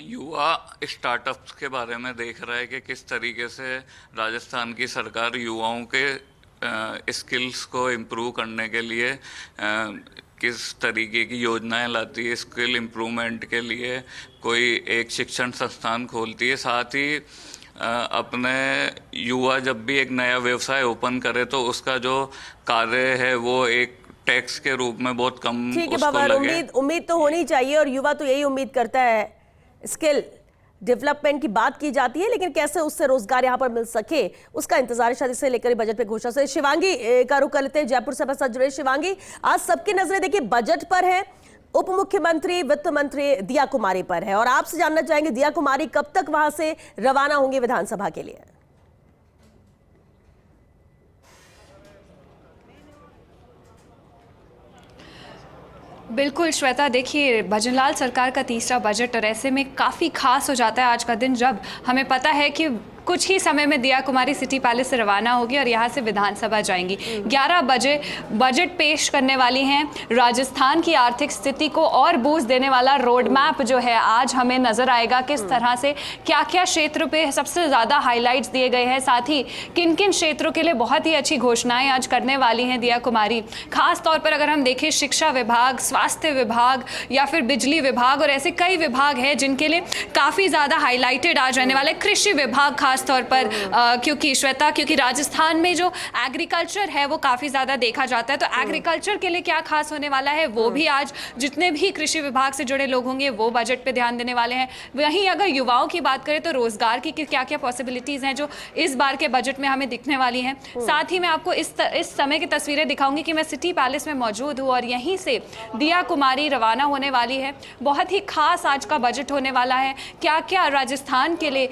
युवा स्टार्टअप्स के बारे में देख रहा है कि किस तरीके से राजस्थान की सरकार युवाओं के स्किल्स को इम्प्रूव करने के लिए किस तरीके की योजनाएं लाती है। स्किल इम्प्रूवमेंट के लिए कोई एक शिक्षण संस्थान खोलती है, साथ ही अपने युवा जब भी एक नया व्यवसाय ओपन करे तो उसका जो कार्य है वो एक टैक्स के रूप में बहुत कम उसको लगे। उम्मीद तो होनी चाहिए और युवा तो यही उम्मीद करता है। स्किल डेवलपमेंट की बात की जाती है, लेकिन कैसे उससे रोजगार यहाँ पर मिल सके उसका इंतजार शायद इसे लेकर बजट पे घोषणा से। शिवांगी का रुख कर लेते हैं, जयपुर से हमारे साथ जुड़े शिवांगी। आज सबकी नजरें देखिए बजट पर है, उप मुख्यमंत्री वित्त मंत्री दिया कुमारी पर है, और आपसे जानना चाहेंगे दिया कुमारी कब तक वहां से रवाना होंगी विधानसभा के लिए? बिल्कुल श्वेता, देखिए भजनलाल सरकार का तीसरा बजट और ऐसे में काफ़ी खास हो जाता है आज का दिन, जब हमें पता है कि कुछ ही समय में दिया कुमारी सिटी पैलेस से रवाना होगी और यहाँ से विधानसभा जाएंगी। 11 बजे बजट पेश करने वाली हैं। राजस्थान की आर्थिक स्थिति को और बूस्ट देने वाला रोड मैप जो है आज हमें नजर आएगा, किस तरह से क्या क्या क्षेत्र पे सबसे ज़्यादा हाईलाइट्स दिए गए हैं, साथ ही किन किन क्षेत्रों के लिए बहुत ही अच्छी घोषणाएं आज करने वाली हैं दिया कुमारी। खास तौर पर अगर हम देखें शिक्षा विभाग, स्वास्थ्य विभाग या फिर बिजली विभाग, और ऐसे कई विभाग हैं जिनके लिए काफ़ी ज़्यादा हाईलाइटेड आज रहने वाले। कृषि विभाग खास तौर पर क्योंकि श्वेता, क्योंकि राजस्थान में जो एग्रीकल्चर है वो काफ़ी ज़्यादा देखा जाता है, तो एग्रीकल्चर के लिए क्या खास होने वाला है वो भी आज जितने भी कृषि विभाग से जुड़े लोग होंगे वो बजट पे ध्यान देने वाले हैं। वहीं अगर युवाओं की बात करें तो रोजगार की क्या क्या पॉसिबिलिटीज़ हैं जो इस बार के बजट में हमें दिखने वाली हैं। साथ ही मैं आपको इस समय की तस्वीरें दिखाऊंगी कि मैं सिटी पैलेस में मौजूद हूँ और यहीं से दिया कुमारी रवाना होने वाली है। बहुत ही खास आज का बजट होने वाला है। क्या क्या राजस्थान के लिए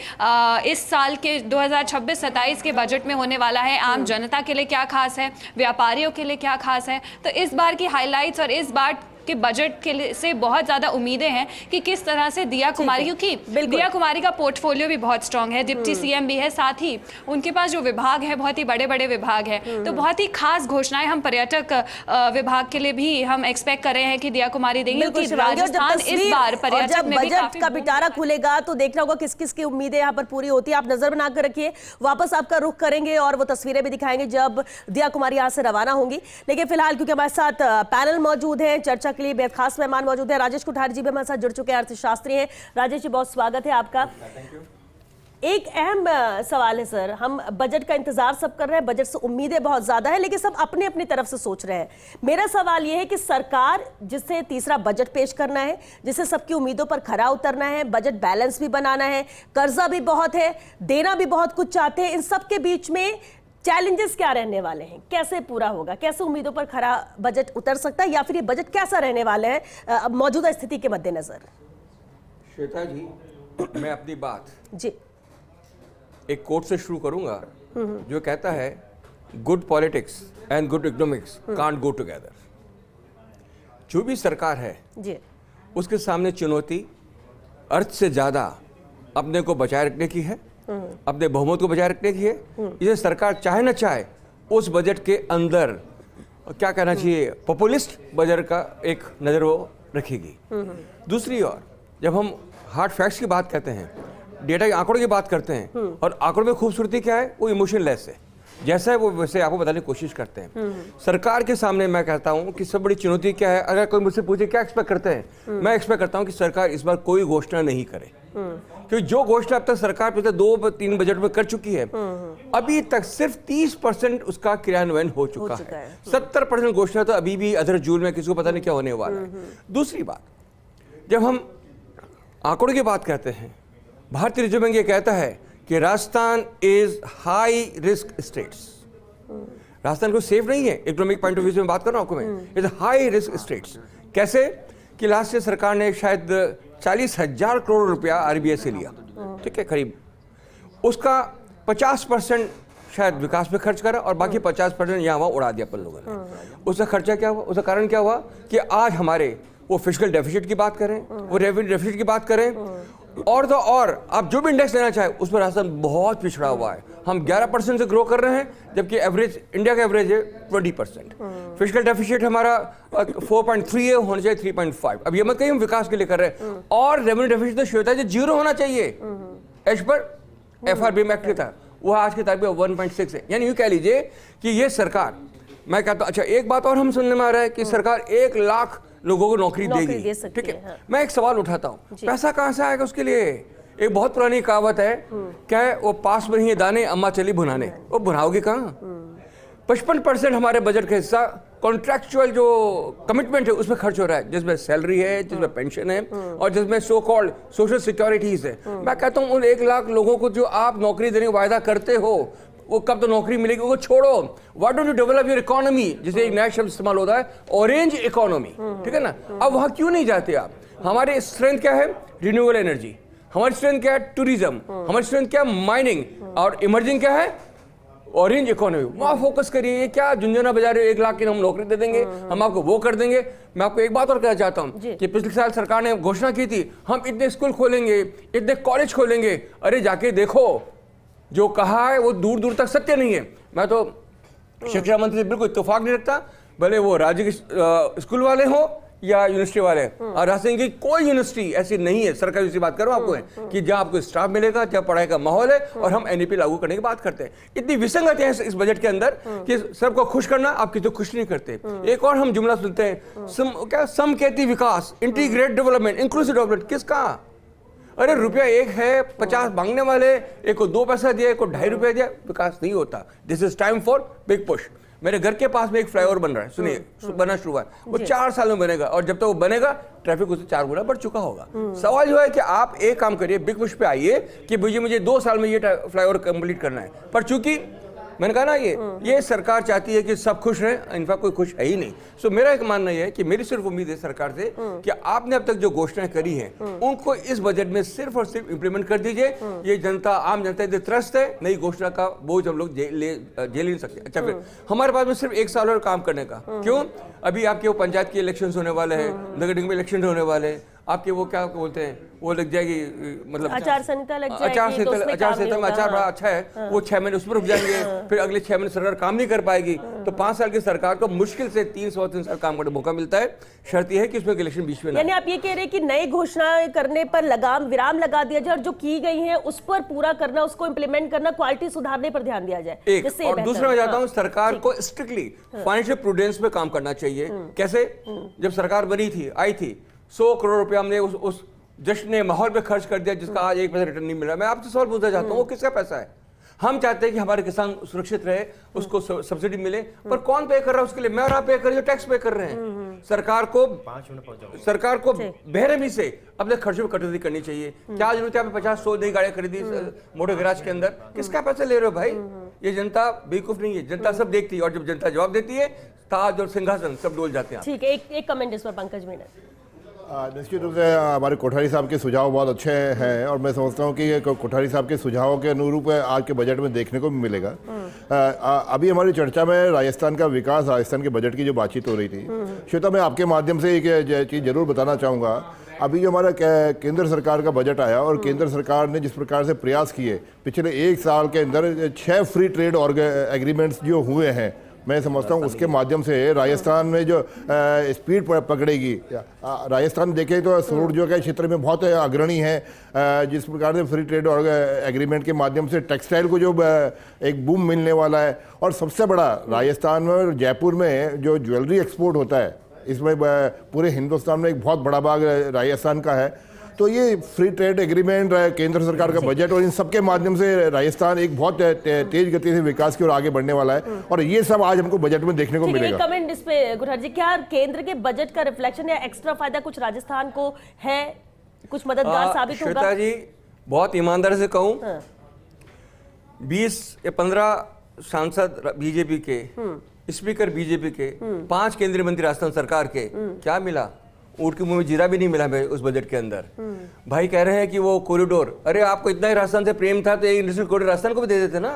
इस साल के 2026-27 के बजट में होने वाला है, आम जनता के लिए क्या खास है, व्यापारियों के लिए क्या खास है, तो इस बार की हाइलाइट्स और इस बार के बजट के लिए से बहुत ज़्यादा उम्मीदें हैं कि किस तरह से दिया कुमारी, क्योंकि दिया कुमारी का पोर्टफोलियो भी बहुत स्ट्रांग है, डिप्टी सीएम भी है, साथ ही उनके पास जो विभाग है बहुत ही बड़े बड़े विभाग है, तो बहुत ही खास घोषणाएं हम पर्यटक विभाग के लिए भी हम एक्सपेक्ट कर रहे हैं कि दिया कुमारी देंगे, क्योंकि राजस्थान इस बार पर्यटक में भी बजट का पिटारा खुलेगा तो देखना होगा किस किस की उम्मीदें यहाँ पर पूरी होती है। आप नजर बना कर रखिए, वापस आपका रुख करेंगे और वो तस्वीरें भी दिखाएंगे जब दिया कुमारी यहाँ से रवाना होंगी। लेकिन फिलहाल क्योंकि हमारे साथ पैनल मौजूद है, चर्चा के लिए बेहद खास मेहमान मौजूद है, राजेश कोठारी जी भी हमारे साथ जुड़ चुके हैं, अर्थशास्त्री हैं। राजेश जी बहुत स्वागत है आपका। एक अहम सवाल है सर, हम बजट का इंतजार सब कर रहे हैं, बजट से उम्मीदें बहुत ज्यादा है, लेकिन सब अपने अपनी तरफ से सोच रहे हैं। मेरा सवाल यह है कि सरकार जिसे तीसरा बजट पेश करना है, जिसे सबकी उम्मीदों पर खरा उतरना है, बजट बैलेंस भी बनाना है, कर्जा भी बहुत है, देना भी बहुत कुछ चाहते हैं, इन सब के बीच में चैलेंजेस क्या रहने वाले हैं, कैसे पूरा होगा, कैसे उम्मीदों पर खरा बजट उतर सकता है, या फिर ये बजट कैसा रहने वाले हैं मौजूदा स्थिति के मद्देनजर? श्वेता जी, मैं अपनी बात जी एक कोट से शुरू करूंगा जो कहता है good politics and good economics can't go together. जो भी सरकार है जी, उसके सामने चुनौती अर्थ से ज्यादा अपने को बचाए रखने की है, अपने बहुमत को बचाए रखने की है। इसे सरकार चाहे ना चाहे उस बजट के अंदर क्या कहना चाहिए, पॉपुलिस्ट बजट का एक नज़र वो रखेगी। दूसरी ओर जब हम हार्ड फैक्ट्स की बात करते हैं, डेटा के आंकड़ों की बात करते हैं, और आंकड़ों में खूबसूरती क्या है, वो इमोशनलेस है, जैसा है वो वैसे आपको बताने की कोशिश करते हैं। सरकार के सामने मैं कहता हूं कि सबसे बड़ी चुनौती क्या है। अगर कोई मुझसे पूछे क्या एक्सपेक्ट करते हैं, मैं एक्सपेक्ट करता हूं कि सरकार इस बार कोई घोषणा नहीं करे, क्योंकि जो घोषणा अब तक सरकार पिछले 2-3 बजट में कर चुकी है, अभी तक सिर्फ 30% उसका क्रियान्वयन हो चुका है। 70% घोषणा तो अभी भी अदर जूल में किसी को पता नहीं क्या होने वाला है। दूसरी बात, जब हम आंकड़ों की बात करते हैं, भारतीय रिजर्व बैंक ये कहता है कि Rajasthan is high risk states. Rajasthan को सेफ नहीं है, इकोनॉमिक पॉइंट ऑफ व्यू से मैं बात कर रहा हूं आपको, मैं इज हाई रिस्क स्टेट्स। कैसे कि लास्ट ईयर सरकार ने शायद 40,000 करोड़ रुपया आरबीआई से लिया, ठीक है, करीब उसका 50% शायद विकास पे खर्च करा और बाकी 50% यहाँ वहाँ उड़ा दिया अपन लोगों ने। उसका खर्चा क्या हुआ, उसका कारण क्या हुआ कि आज हमारे वो फिस्कल डेफिसिट की बात करें, वो रेवेन्यू डेफिसिट की बात करें, और तो और आप जो भी इंडेक्स लेना चाहे उस पर राजस्थान बहुत पिछड़ा हुआ है। हम 11% से ग्रो कर रहे हैं, जबकि एवरेज इंडिया का एवरेज है 20%। फिस्कल डेफिसिट हमारा 4.3 है, होना चाहिए 3.5। अब ये मत कहिए हम विकास के लिए कर रहे हैं। और रेवेन्यू डेफिसिट तो श्वेता जी 0 होना चाहिए, एज पर एफआरबी में एक्ट था, वो आज के तारीख में 1.6 है। यानी यूँ कह लीजिए कि ये सरकार, मैं कहता हूँ, अच्छा एक बात और हम सुनने में आ रहा है कि सरकार 1 लाख लोगों को नौकरी देगी, ठीक है। हाँ। मैं एक सवाल उठाता हूँ, पैसा कहाँ से आएगा उसके लिए? एक बहुत पुरानी कहावत है, क्या है, वो पास में ही दाने अम्मा चली भुनाने, वो भुनाओगे कहाँ? 55% हमारे बजट का हिस्सा कॉन्ट्रैक्चुअल जो कमिटमेंट है उसमें खर्च हो रहा है, जिसमें सैलरी है, जिसमें पेंशन है, और जिसमें सो कॉल्ड सोशल सिक्योरिटीज है। मैं कहता हूँ उन 1 लाख लोगों को जो आप नौकरी देने का वायदा करते हो, वो कब तो नौकरी मिलेगी, वो छोड़ो। Why don't you develop your economy, जिसे एक नया शब्द इस्तेमाल होता है, ऑरेंज इकोनॉमी, ठीक है ना। अब वहां क्यों नहीं जाते आप? हमारे स्ट्रेंथ क्या है? Renewable energy. हमारी स्ट्रेंथ क्या है? टूरिज्म। हमारी स्ट्रेंथ क्या है? माइनिंग। और इमर्जिंग क्या है? Orange economy. वहां फोकस करिए। क्या झुंझुना बजा रहे हो 1 लाख की हम नौकरी दे देंगे, हम आपको वो कर देंगे। मैं आपको एक बात और कहना चाहता हूँ कि पिछले साल सरकार ने घोषणा की थी, हम इतने स्कूल खोलेंगे, इतने कॉलेज खोलेंगे। अरे जाके देखो, जो कहा है वो दूर दूर तक सत्य नहीं है। मैं तो शिक्षा मंत्री से बिल्कुल इत्तेफाक नहीं रखता, भले वो राज्य के स्कूल वाले हो या यूनिवर्सिटी वाले। और राजस्थान की कोई यूनिवर्सिटी ऐसी नहीं है, सरकारी यूनिवर्सिटी बात करो आपको, कि जहां आपको स्टाफ मिलेगा, जहां पढ़ाई का माहौल है और हम एनईपी लागू करने की बात करते हैं। इतनी विसंगत है इस बजट के अंदर कि सबको खुश करना, आप किसी को खुश नहीं करते। एक और हम जुमला सुनते हैं, समकेती विकास, इंटीग्रेट डेवलपमेंट, इंक्लूसिव डेवलपमेंट। किसका? अरे रुपया एक है, 50 मांगने वाले, एक को 2 पैसा दिया, एक को 2.5 रुपया दिया, विकास नहीं होता। This is time for big push. मेरे घर के पास में एक फ्लाईओवर बन रहा है, सुनिए, बनना शुरू हुआ है, वो 4 साल में बनेगा और जब तक वो बनेगा ट्रैफिक उससे 4 गुना बढ़ चुका होगा। सवाल जो है कि आप एक काम करिए, बिग पुश पे आइए कि मुझे 2 साल में ये फ्लाईओवर कंप्लीट करना है, पर चूंकि मैंने कहा ना ये सरकार चाहती है कि सब खुश रहें, इनफैक्ट कोई खुश है ही नहीं। सो मेरा एक मानना यह है कि मेरी सिर्फ उम्मीद है सरकार से कि आपने अब तक जो घोषणाएं करी हैं उनको इस बजट में सिर्फ और सिर्फ इंप्लीमेंट कर दीजिए। ये जनता, आम जनता इतनी त्रस्त है, नई घोषणा का बोझ हम लोग झेल नहीं सकते। अच्छा, फिर हमारे पास में सिर्फ 1 साल और काम करने का, क्यों? अभी आपके वो पंचायत के इलेक्शन होने वाले हैं, नगर निगम इलेक्शन होने वाले हैं, आपके वो क्या बोलते हैं, वो लग जाएगी, मतलब आचार संहिता लग जाएगी, आचार संहिता में आचार बड़ा अच्छा है, वो 6 महीने उस पर रुक जाएंगे, फिर अगले 6 महीने सरकार काम नहीं कर पाएगी, तो 5 साल की सरकार को मुश्किल से 3 साल काम करने का मौका मिलता है। शर्त यह है कि उसमें इलेक्शन बीच में ना। यानी आप ये कह रहे हैं कि नई घोषणाएं करने पर विराम लगा दिया जाए और जो की गई है उस पर पूरा करना, उसको इंप्लीमेंट करना, क्वालिटी सुधारने पर ध्यान दिया जाए। एक और दूसरा मैं चाहता हूँ सरकार को स्ट्रिक्टली फाइनेंशियल प्रूडेंस पे काम करना चाहिए। कैसे? जब सरकार बनी थी, आई थी, 100 करोड़ रुपया हमने उस जश्न माहौल पे खर्च कर दिया जिसका आज 1 पैसा रिटर्न नहीं मिल रहा। मैं आपसे सवाल पूछना चाहता हूँ, वो किसका पैसा है? हम चाहते हैं कि हमारे किसान सुरक्षित रहे, उसको सब्सिडी मिले, पर कौन पे कर रहा है उसके लिए? मैं और आप पे कर रहे हैं, टैक्स पे कर रहे हैं। सरकार को बेरहमी से अपने खर्चों में कटौती करनी चाहिए। क्या जरूरत है आपने 50-100 नई गाड़ियां खरीदी मोटर गैराज के अंदर? किसका पैसा ले रहे हो भाई? ये जनता बेवकूफ नहीं है, जनता सब देखती है, और जब जनता जवाब देती है ताज और सिंहासन सब डोल जाते हैं। ठीक है, एक कमेंट इस पर पंकज मीना। निश्चित रूप से हमारे कोठारी साहब के सुझाव बहुत अच्छे हैं और मैं समझता हूँ कि ये कोठारी साहब के सुझावों के अनुरूप आज के बजट में देखने को मिलेगा। अभी हमारी चर्चा में राजस्थान का विकास, राजस्थान के बजट की जो बातचीत हो रही थी, श्वेता, मैं आपके माध्यम से एक चीज़ जरूर बताना चाहूँगा। अभी जो हमारा केंद्र सरकार का बजट आया और केंद्र सरकार ने जिस प्रकार से प्रयास किए, पिछले 1 साल के अंदर 6 फ्री ट्रेड एग्रीमेंट्स जो हुए हैं, मैं समझता हूँ उसके माध्यम से राजस्थान में जो स्पीड पकड़ेगी। राजस्थान देखें तो सौर ऊर्जा के क्षेत्र में बहुत अग्रणी है। जिस प्रकार से फ्री ट्रेड एग्रीमेंट के माध्यम से टेक्सटाइल को जो एक बूम मिलने वाला है, और सबसे बड़ा राजस्थान में और जयपुर में जो ज्वेलरी एक्सपोर्ट होता है, इसमें पूरे हिंदुस्तान में एक बहुत बड़ा भाग राजस्थान का है। तो ये फ्री ट्रेड एग्रीमेंट, केंद्र सरकार का बजट और इन सब के माध्यम से राजस्थान एक बहुत तेज गति से विकास की ओर आगे बढ़ने वाला है, और ये सब आज हमको बजट में देखने को मिलेगा। कमेंट इस पे गुरहर जी, क्या केंद्र के बजट का रिफ्लेक्शन या एक्स्ट्रा फायदा कुछ राजस्थान को है, कुछ मददगार साबित होगा? श्वेता जी, बहुत ईमानदारी से कहूं, 20 या 15 सांसद बीजेपी के, स्पीकर बीजेपी के, 5 केंद्रीय मंत्री राजस्थान सरकार के, क्या मिला? ऊँट के मुंह में जीरा भी नहीं मिला उस बजट के अंदर। भाई कह रहे हैं कि वो कॉरिडोर, अरे आपको इतना ही राजस्थान से प्रेम था तो एक इंडस्ट्रियल कॉरिडोर राजस्थान को भी दे देते ना।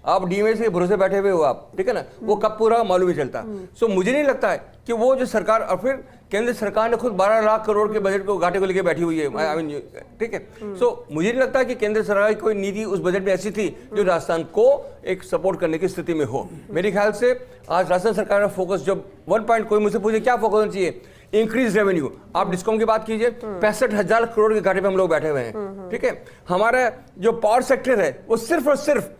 आप डीएमएस के भरोसे बैठे हुए हो आप, ठीक है ना, वो कब पूरा मालूम ही चलता। सो मुझे नहीं लगता है कि वो जो सरकार, और फिर केंद्र सरकार ने खुद 12 लाख करोड़ के बजट को घाटे को लेके बैठी हुई है, आई मीन, ठीक है। सो मुझे नहीं लगता कि केंद्र सरकार की कोई नीति उस बजट में ऐसी थी जो राजस्थान को एक सपोर्ट करने की स्थिति में हो। मेरे ख्याल से आज राजस्थान सरकार का फोकस, जब 1 पॉइंट, कोई मुझसे पूछे क्या फोकस होना चाहिए, इंक्रीज रेवेन्यू। आप डिस्कॉम की बात कीजिए, 65,000 करोड़ के घाटे पे हम लोग बैठे हुए हैं, ठीक है। हमारा जो पावर सेक्टर है वो सिर्फ और सिर्फ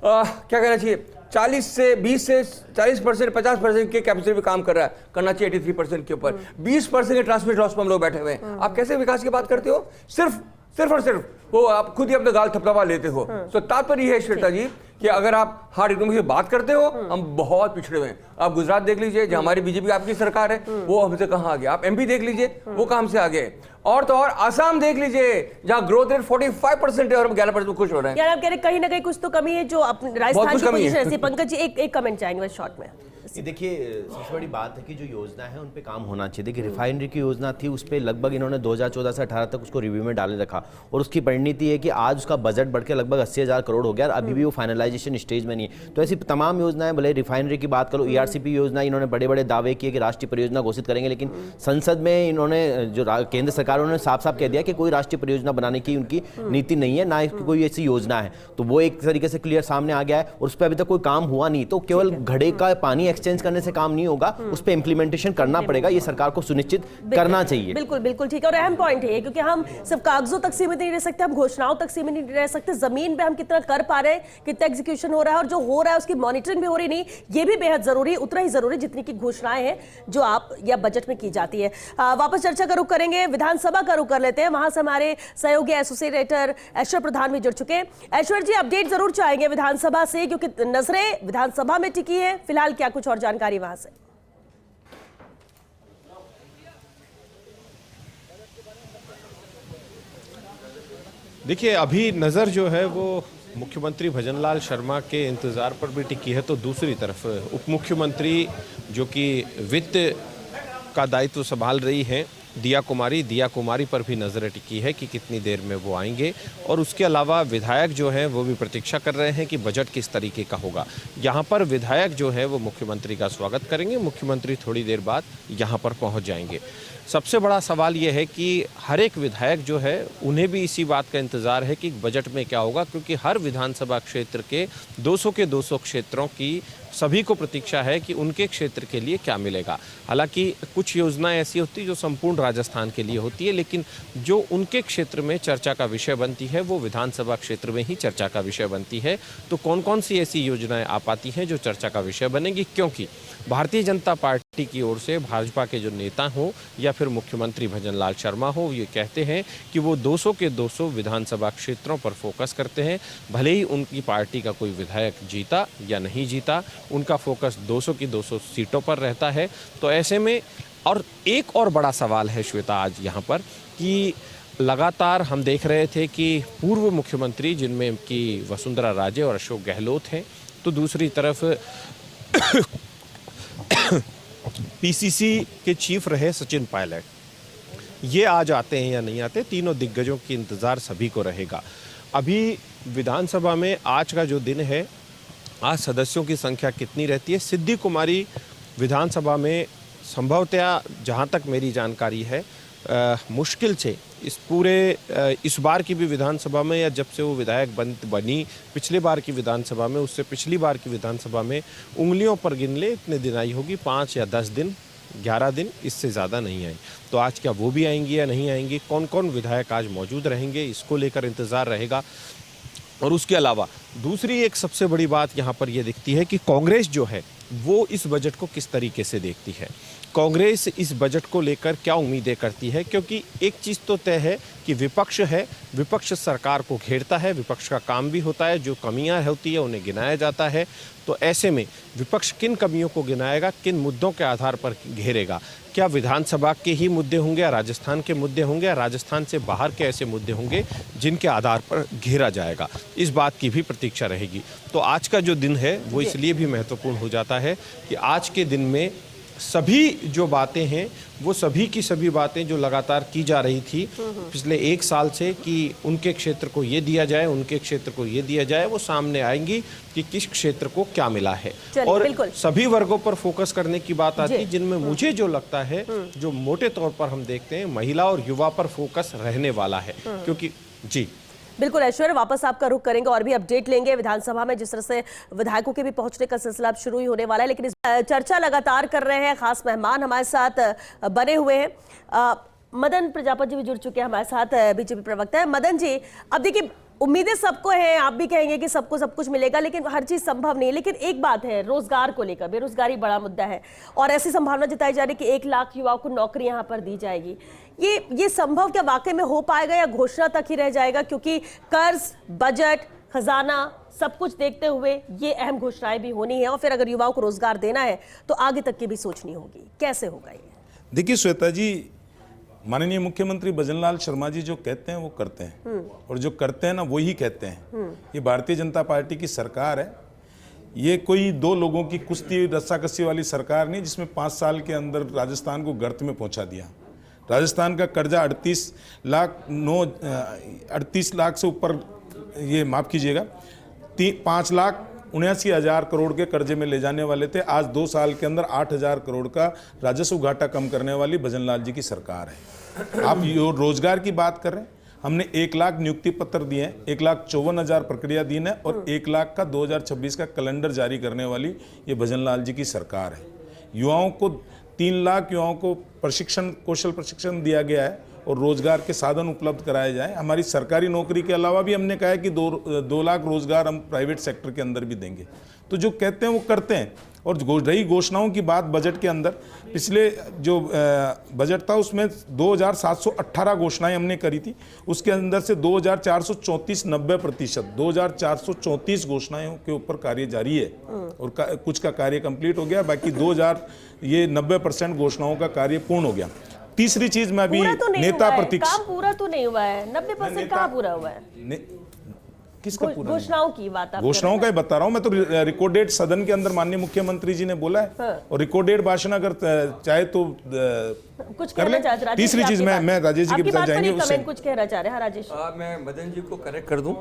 क्या कहना चाहिए, 20 से 40%, 50% के कैपेसिटी पे काम कर रहा है, करना चाहिए 83% के ऊपर। 20% के ट्रांसमिशन लॉस पर हम लोग बैठे हुए हैं। आप कैसे विकास की बात करते हो? सिर्फ और सिर्फ वो आप खुद ही अपने गाल थपथपा लेते हो। तो तात्पर्य है श्वेता जी कि अगर आप हार्ड इकोनॉमी की बात करते हो, हम बहुत पिछड़े हुए हैं। आप गुजरात देख लीजिए, जहाँ हमारी बीजेपी आपकी सरकार है, वो हमसे कहाँ आगे। आप एमपी देख लीजिए, वो कहाँ हमसे आगे। और तो और आसाम देख लीजिए, जहाँ ग्रोथ रेट 45% है और हम 11% में खुश हो रहे हैं। यार आप कह रहे कहीं ना कहीं कुछ तो कमी है जो राजस्थान की पोजीशन है। पंकज जी, एक कमेंट चाहेंगे शॉर्ट में। देखिए, सबसे बड़ी बात है कि जो योजना है उन पे काम होना चाहिए। देखिए, रिफाइनरी की योजना थी, उस पर लगभग इन्होंने 2014 से 18 तक उसको रिव्यू में डाले रखा, और उसकी परिणति है कि आज उसका बजट बढ़ के लगभग 80,000 करोड़ हो गया, और अभी भी वो फाइनलाइजेशन स्टेज में नहीं है। तो ऐसी तमाम योजनाएं, भले रिफाइनरी की बात करो, ERCP योजना, इन्होंने बड़े बड़े दावे किए कि राष्ट्रीय परियोजना घोषित करेंगे, लेकिन संसद में इन्होंने, जो केंद्र सरकार, उन्होंने साफ साफ कह दिया कि कोई राष्ट्रीय परियोजना बनाने की उनकी नीति नहीं है, ना कोई ऐसी योजना है। तो वो एक तरीके से क्लियर सामने आ गया है, और उस पर अभी तक कोई काम हुआ नहीं। तो केवल घड़े का पानी चेंज करने से काम नहीं होगा, उस पर इम्प्लीमेंटेशन करना पड़ेगा, ये सरकार को सुनिश्चित करना चाहिए। बिल्कुल बिल्कुल ठीक है, और अहम पॉइंट है क्योंकि हम सिर्फ कागजों तक सीमित नहीं रह सकते, हम घोषणाओं तक सीमित नहीं रह सकते, जमीन पे हम कितना कर पा रहे हैं, कितना एग्जीक्यूशन हो रहा है, और जो हो रहा है उसकी मॉनिटरिंग भी हो रही नहीं, ये भी बेहद जरूरी, उतना ही जरूरी जितनी की घोषणाएं हैं जो आप या बजट में की जाती है। वापस चर्चा का रुख करेंगे, विधानसभा का रुख कर लेते हैं, वहां से हमारे सहयोगी एसोसिएटर ऐश्वर्य प्रधान भी जुड़ चुके हैं। ऐश्वर्य जी, अपडेट जरूर चाहेंगे विधानसभा से, क्योंकि नजरें विधानसभा में टिकी है फिलहाल, क्या कुछ और जानकारी वहां से? देखिए, अभी नज़र जो है वो मुख्यमंत्री भजनलाल शर्मा के इंतज़ार पर भी टिकी है, तो दूसरी तरफ उप मुख्यमंत्री जो कि वित्त का दायित्व संभाल रही हैं दिया कुमारी पर भी नज़रें टिकी है कि कितनी देर में वो आएंगे, और उसके अलावा विधायक जो हैं वो भी प्रतीक्षा कर रहे हैं कि बजट किस तरीके का होगा। यहाँ पर विधायक जो है वो मुख्यमंत्री का स्वागत करेंगे, मुख्यमंत्री थोड़ी देर बाद यहाँ पर पहुँच जाएंगे। सबसे बड़ा सवाल ये है कि हर एक विधायक जो है उन्हें भी इसी बात का इंतज़ार है कि बजट में क्या होगा, क्योंकि हर विधानसभा क्षेत्र के 200 के 200 क्षेत्रों की सभी को प्रतीक्षा है कि उनके क्षेत्र के लिए क्या मिलेगा। हालांकि कुछ योजनाएं ऐसी होती है जो संपूर्ण राजस्थान के लिए होती है, लेकिन जो उनके क्षेत्र में चर्चा का विषय बनती है वो विधानसभा क्षेत्र में ही चर्चा का विषय बनती है। तो कौन कौन सी ऐसी योजनाएं आ पाती हैं जो चर्चा का विषय बनेगी, क्योंकि भारतीय जनता पार्टी की ओर से भाजपा के जो नेता हों या फिर मुख्यमंत्री भजनलाल शर्मा हो, ये कहते हैं कि वो 200 के 200 विधानसभा क्षेत्रों पर फोकस करते हैं। भले ही उनकी पार्टी का कोई विधायक जीता या नहीं जीता, उनका फोकस 200 की 200 सीटों पर रहता है। तो ऐसे में, और एक और बड़ा सवाल है श्वेता आज यहाँ पर कि लगातार हम देख रहे थे कि पूर्व मुख्यमंत्री जिनमें कि वसुंधरा राजे और अशोक गहलोत हैं, तो दूसरी तरफ पीसीसी के चीफ रहे सचिन पायलट, ये आज आते हैं या नहीं आते, तीनों दिग्गजों की इंतज़ार सभी को रहेगा। अभी विधानसभा में आज का जो दिन है, आज सदस्यों की संख्या कितनी रहती है? सिद्धि कुमारी विधानसभा में संभवतया, जहाँ तक मेरी जानकारी है, मुश्किल से इस बार की भी विधानसभा में, या जब से वो विधायक बनी पिछले बार की विधानसभा में, उससे पिछली बार की विधानसभा में उंगलियों पर गिन ले इतने दिन आई होगी, 5 या 10 दिन, 11 दिन, इससे ज़्यादा नहीं आई। तो आज क्या वो भी आएंगी या नहीं आएंगी, कौन कौन विधायक आज मौजूद रहेंगे, इसको लेकर इंतज़ार रहेगा। और उसके अलावा दूसरी एक सबसे बड़ी बात यहाँ पर यह दिखती है कि कांग्रेस जो है वो इस बजट को किस तरीके से देखती है, कांग्रेस इस बजट को लेकर क्या उम्मीदें करती है। क्योंकि एक चीज़ तो तय है कि विपक्ष है, विपक्ष सरकार को घेरता है, विपक्ष का काम भी होता है, जो कमियां होती है उन्हें गिनाया जाता है। तो ऐसे में विपक्ष किन कमियों को गिनाएगा, किन मुद्दों के आधार पर घेरेगा, क्या विधानसभा के ही मुद्दे होंगे या राजस्थान के मुद्दे होंगे या राजस्थान से बाहर के ऐसे मुद्दे होंगे जिनके आधार पर घेरा जाएगा, इस बात की भी प्रतीक्षा रहेगी। तो आज का जो दिन है वो इसलिए भी महत्वपूर्ण हो जाता है कि आज के दिन में सभी जो बातें हैं वो सभी की सभी बातें जो लगातार की जा रही थी पिछले 1 साल से कि उनके क्षेत्र को ये दिया जाए, उनके क्षेत्र को ये दिया जाए, वो सामने आएंगी कि किस क्षेत्र को क्या मिला है। और सभी वर्गों पर फोकस करने की बात आती है, जिनमें मुझे जो लगता है, जो मोटे तौर पर हम देखते हैं, महिला और युवा पर फोकस रहने वाला है। क्योंकि जी बिल्कुल ऐश्वर्य, वापस आपका रुख करेंगे और भी अपडेट लेंगे विधानसभा में जिस तरह से विधायकों के भी पहुंचने का सिलसिला अब शुरू ही होने वाला है। लेकिन इस चर्चा लगातार कर रहे हैं, खास मेहमान हमारे साथ बने हुए हैं। मदन प्रजापति जी भी जुड़ चुके हैं हमारे साथ, बीजेपी प्रवक्ता है। मदन जी, अब देखिए उम्मीदें सबको हैं, आप भी कहेंगे कि सबको सब कुछ मिलेगा, लेकिन हर चीज संभव नहीं है। लेकिन एक बात है, रोजगार को लेकर बेरोजगारी बड़ा मुद्दा है और ऐसी संभावना जताई जा रही है कि 1 लाख युवाओं को नौकरी यहाँ पर दी जाएगी। ये संभव क्या वाकई में हो पाएगा या घोषणा तक ही रह जाएगा? क्योंकि कर्ज, बजट, खजाना सब कुछ देखते हुए ये अहम घोषणाएं भी होनी है और फिर अगर युवाओं को रोजगार देना है तो आगे तक की भी सोचनी होगी। कैसे होगा ये? देखिए श्वेता जी, माननीय मुख्यमंत्री भजनलाल शर्मा जी जो कहते हैं वो करते हैं और जो करते हैं ना वो ही कहते हैं। ये भारतीय जनता पार्टी की सरकार है, ये कोई 2 लोगों की कुश्ती रस्साकसी वाली सरकार नहीं जिसमें 5 साल के अंदर राजस्थान को गर्त में पहुंचा दिया। राजस्थान का कर्जा 38 लाख से ऊपर, ये माफ़ कीजिएगा, 5,79,000 करोड़ के कर्जे में ले जाने वाले थे। आज 2 साल के अंदर 8,000 करोड़ का राजस्व घाटा कम करने वाली भजनलाल जी की सरकार है। आप रोजगार की बात कर रहे हैं, हमने 1 लाख नियुक्ति पत्र दिए हैं, 1,54,000 प्रक्रिया दिन है और 1 लाख का 2026 का कैलेंडर जारी करने वाली ये भजनलाल जी की सरकार है। युवाओं को 3 लाख युवाओं को प्रशिक्षण, कौशल प्रशिक्षण दिया गया है और रोजगार के साधन उपलब्ध कराए जाएं। हमारी सरकारी नौकरी के अलावा भी हमने कहा है कि 2 लाख रोजगार हम प्राइवेट सेक्टर के अंदर भी देंगे। तो जो कहते हैं वो करते हैं। और रही घोषणाओं की बात, बजट के अंदर पिछले जो बजट था उसमें 2,718 घोषणाएं हमने करी थी, उसके अंदर से 2,434 90%, 2,434 घोषणाओं के ऊपर कार्य जारी है और कुछ का कार्य कंप्लीट हो गया, बाकी 90% घोषणाओं का कार्य पूर्ण हो गया। तीसरी चीज मैं अभी नेता प्रतिपक्ष, काम पूरा तो नहीं हुआ है, 90% कहाँ पूरा हुआ है? किसका पूरा? घोषणाओं की बात, घोषणाओं का ही बता रहा हूं मैं तो। रिकॉर्डेड सदन के अंदर माननीय मुख्यमंत्री जी ने बोला है। हाँ। और रिकॉर्डेड भाषण अगर चाहे तो कुछ कर ले। तीसरी चीज मैं राजेश जी के पास जाएंगे उससे कुछ कहना चाह रहे हैं राजेश। मैं मदन जी को करेक्ट कर दूं,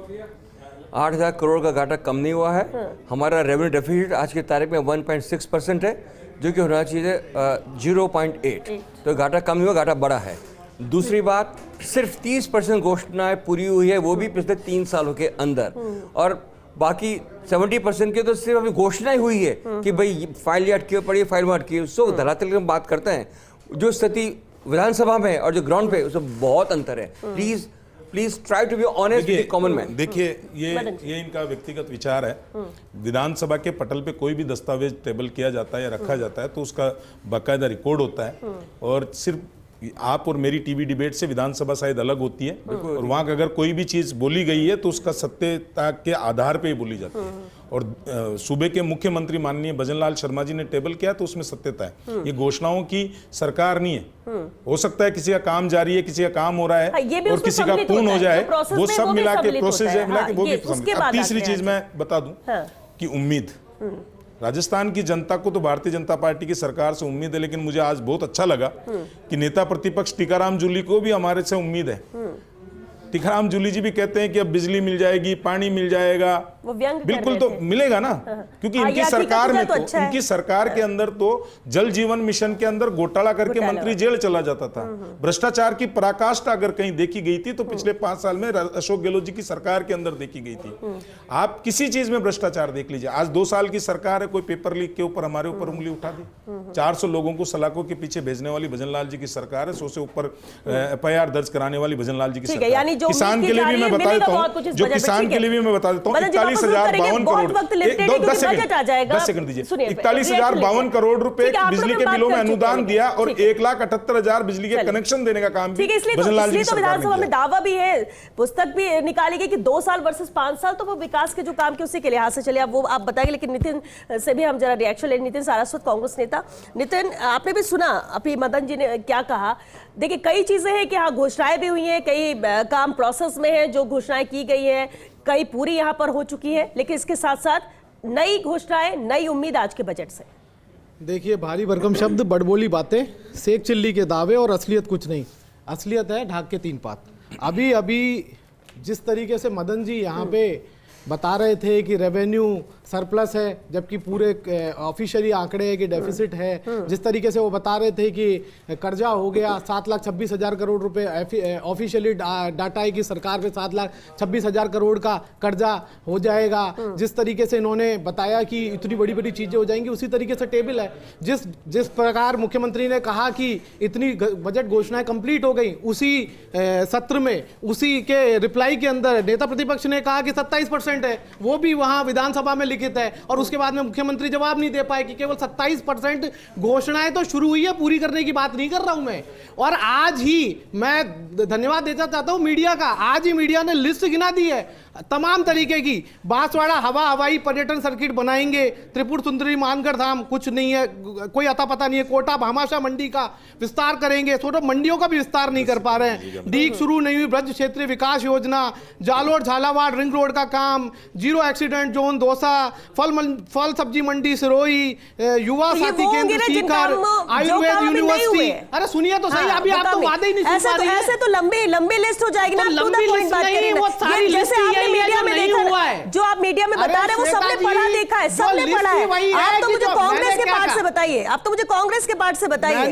8,000 करोड़ का घाटा कम नहीं हुआ है। हमारा रेवेन्यू डेफिसिट आज की तारीख में 1.6% है, जो कि होना चाहिए 0.8। तो घाटा कम नहीं हुआ, घाटा बड़ा है। दूसरी बात, सिर्फ 30% घोषणाएं पूरी हुई है, वो भी पिछले 3 सालों के अंदर, और बाकी 70% की तो सिर्फ अभी घोषणाएं हुई है कि भाई फाइल अटकी पड़ी, फाइल में अटकी। सो धरातल की हम बात करते हैं, जो स्थिति विधानसभा में और जो ग्राउंड पे उसमें बहुत अंतर है। Please try to be honest with the common man. देखिए ये इनका व्यक्तिगत विचार है। विधानसभा के पटल पे कोई भी दस्तावेज टेबल किया जाता है या रखा जाता है तो उसका बाकायदा रिकॉर्ड होता है, और सिर्फ आप और मेरी टीवी डिबेट से विधानसभा शायद अलग होती है, और वहां अगर कोई भी चीज बोली गई है तो उसका सत्यता के आधार पे ही बोली जाती है। और सूबे के मुख्यमंत्री माननीय भजनलाल शर्मा जी ने टेबल किया तो उसमें सत्यता है। ये घोषणाओं की सरकार नहीं है। हो सकता है किसी का काम जारी है, किसी का काम हो रहा है और किसी का पूर्ण हो जाए, वो सब मिला के प्रोसेस मिला के वो भी। तीसरी चीज मैं बता दूं कि उम्मीद, राजस्थान की जनता को तो भारतीय जनता पार्टी की सरकार से उम्मीद है, लेकिन मुझे आज बहुत अच्छा लगा कि नेता प्रतिपक्ष टीकाराम जूली को भी हमारे से उम्मीद है। टीकाराम जूली जी भी कहते हैं कि अब बिजली मिल जाएगी, पानी मिल जाएगा, बिल्कुल तो मिलेगा ना, क्योंकि इनकी सरकार में तो इनकी सरकार के अंदर तो जल जीवन मिशन के अंदर घोटाला करके मंत्री जेल चला जाता था। भ्रष्टाचार की पराकाष्ठा अगर कहीं देखी गई थी तो पिछले 5 साल में अशोक गहलोत जी की सरकार के अंदर देखी गई थी। आप किसी चीज में भ्रष्टाचार देख लीजिए। आज 2 साल की सरकार है, कोई पेपर लीक के ऊपर हमारे ऊपर उंगली उठा दी। 400 लोगों को सलाखों के पीछे भेजने वाली भजनलाल जी की सरकार है। 100 से ऊपर FIR दर्ज कराने वाली भजनलाल जी की सरकार। किसान के लिए भी मैं बता देता हूँ, जो किसान के लिए भी मैं बता देता हूँ, 41,052 करोड़, 10 सेकंड दीजिए, 41,052 करोड़ रुपए बिजली के बिलों में अनुदान दिया और 1,78,000 बिजली के कनेक्शन देने का काम भी भजनलाल जी की सरकार ने किया। विधानसभा में दावा भी है, पुस्तक भी निकाली गई कि 2 साल वर्सेस 5 साल, तो वो विकास के जो काम के उसी के लिहाज से चले, अब वो आप बताएंगे। लेकिन नितिन से भी हम जरा रिएक्शन ले। नितिन सारस्वत, कांग्रेस नेता। नितिन, आपने भी सुना अभी मदन जी ने क्या कहा। देखिए, कई चीजें हैं कि हाँ, घोषणाएं भी हुई हैं, कई काम प्रोसेस में है, जो घोषणाएं की गई है कई पूरी यहां पर हो चुकी है, लेकिन इसके साथ साथ नई घोषणाएं, नई उम्मीद आज के बजट से। देखिए, भारी भरकम शब्द, बड़बोली बातें, सेक चिल्ली के दावे और असलियत कुछ नहीं। असलियत है ढाक के 3 पात। अभी जिस तरीके से मदन जी यहाँ पे बता रहे थे कि रेवेन्यू सरप्लस है, जबकि पूरे ऑफिशियली आंकड़े हैं कि डेफिसिट है। जिस तरीके से वो बता रहे थे कि कर्जा हो गया 7,26,000 करोड़ रुपए, ऑफिशियली डाटा है कि सरकार पे 7,26,000 करोड़ का कर्जा हो जाएगा। जिस तरीके से इन्होंने बताया कि इतनी बड़ी बड़ी चीजें हो जाएंगी, उसी तरीके से टेबल है। जिस प्रकार मुख्यमंत्री ने कहा कि इतनी बजट घोषणाएं कंप्लीट हो गई, उसी सत्र में, उसी के रिप्लाई के अंदर नेता प्रतिपक्ष ने कहा कि 27% है, वो भी वहां विधानसभा में लिखित है। और उसके बाद में मुख्यमंत्री जवाब नहीं दे पाए कि केवल 27% घोषणाएं तो शुरू हुई है, पूरी करने की बात नहीं कर रहा हूं मैं। और आज ही मैं धन्यवाद देना चाहता हूं मीडिया का, आज ही मीडिया ने लिस्ट गिना दी है तमाम तरीके की। बांसवाड़ा हवाई पर्यटन सर्किट बनाएंगे, त्रिपुर सुंदरी मानगढ़ धाम, कुछ नहीं है, कोई अता पता नहीं है। कोटा भामाशाह मंडी का विस्तार करेंगे, छोटे मंडियों का भी विस्तार नहीं कर पा रहे हैं। डीक शुरू नहीं हुई ब्रज क्षेत्रीय विकास योजना, जालोर झालावाड़ रिंग रोड का काम, 0 एक्सीडेंट जोन दौसा, फल सब्जी मंडी सिरोही, युवा साथी केंद्र सीकर, आयुर्वेद यूनिवर्सिटी। अरे सुनिए तो सही, अभी आप तो वादे ही नहीं सुन पा रही हैं। ऐसे तो लंबी लिस्ट हो जाएगी ना। लंबी लिस्ट नहीं, वो सारी लिस्ट आपने मीडिया में देखा है, जो आप मीडिया में बता रहे हैं वो सबने पढ़ा देखा है, सबने पढ़ा है। आप तो मुझे कांग्रेस के पार्ट से बताइए, आप तो मुझे कांग्रेस के पार्ट से बताइए।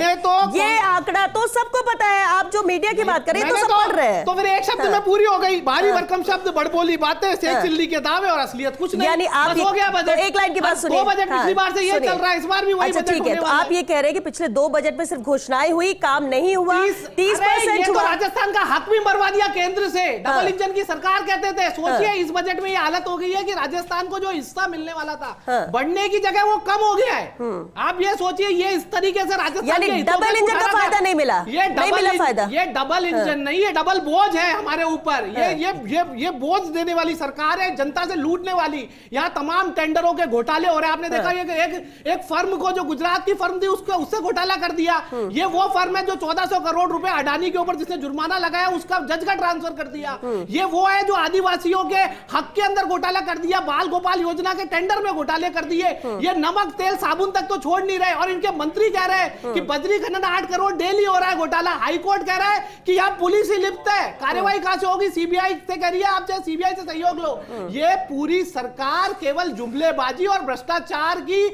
ये आंकड़ा तो सबको पता है, आप जो मीडिया की बात करें तो सब पढ़ रहे हैं। तो फिर एक शब्द में पूरी हो गई, भारी भरकम शब्द, बड़बोली बातें, सेक चिल्ली के दावे और असलियत कुछ नहीं। यानी आप हो गया बजट। एक लाइन की बात सुनिए। 2 बजट पिछली बार से ये चल रहा है, इस बार भी वही बजट ठीक है। तो आप ये कह रहे हैं कि पिछले 2 बजट में सिर्फ घोषणाएं हुई, काम नहीं हुआ, 30% हुआ। राजस्थान का हक भी मरवा दिया केंद्र से, डबल इंजन की सरकार कहते थे। सोचिए इस बजट में ये हालत हो गई है कि राजस्थान को जो हिस्सा मिलने वाला था बढ़ने की जगह वो कम हो गया है। आप ये सोचिए, ये इस तरीके से राजस्थान के डबल इंजन का फायदा नहीं मिला, ये डबल इंजन नहीं, ये डबल बोझ है हमारे ऊपर। ये बोझ देने वाली सरकार है, जनता से लूटने वाली। यहाँ तमाम टेंडरों के घोटाले हो रहे हैं। आपने देखा एक फर्म को, जो गुजरात की फर्म थी, उससे घोटाला कर दिया। ये वो फर्म है जो 1400 करोड़ रुपए अडानी के ऊपर जिसने जुर्माना लगाया उसका जज का ट्रांसफर कर दिया। ये वो है जो आदिवासियों के हक के अंदर घोटाला कर दिया, बाल गोपाल योजना के टेंडर में घोटाले कर दिए। ये नमक तेल साबुन तक तो छोड़ नहीं रहे। और इनके मंत्री कह रहे हैं कि बजरी खनन 8 करोड़ डेली हो रहा है घोटाला। हाईकोर्ट कह रहा है कि यहाँ पुलिस ही लिप्त है, कार्यवाही कहां से होगी? सीबीआई से कह रही है, आप चाहे सीबीआई से सहयोग लो। ये पूरी सरकार केवल जुमलेबाजी और भ्रष्टाचार की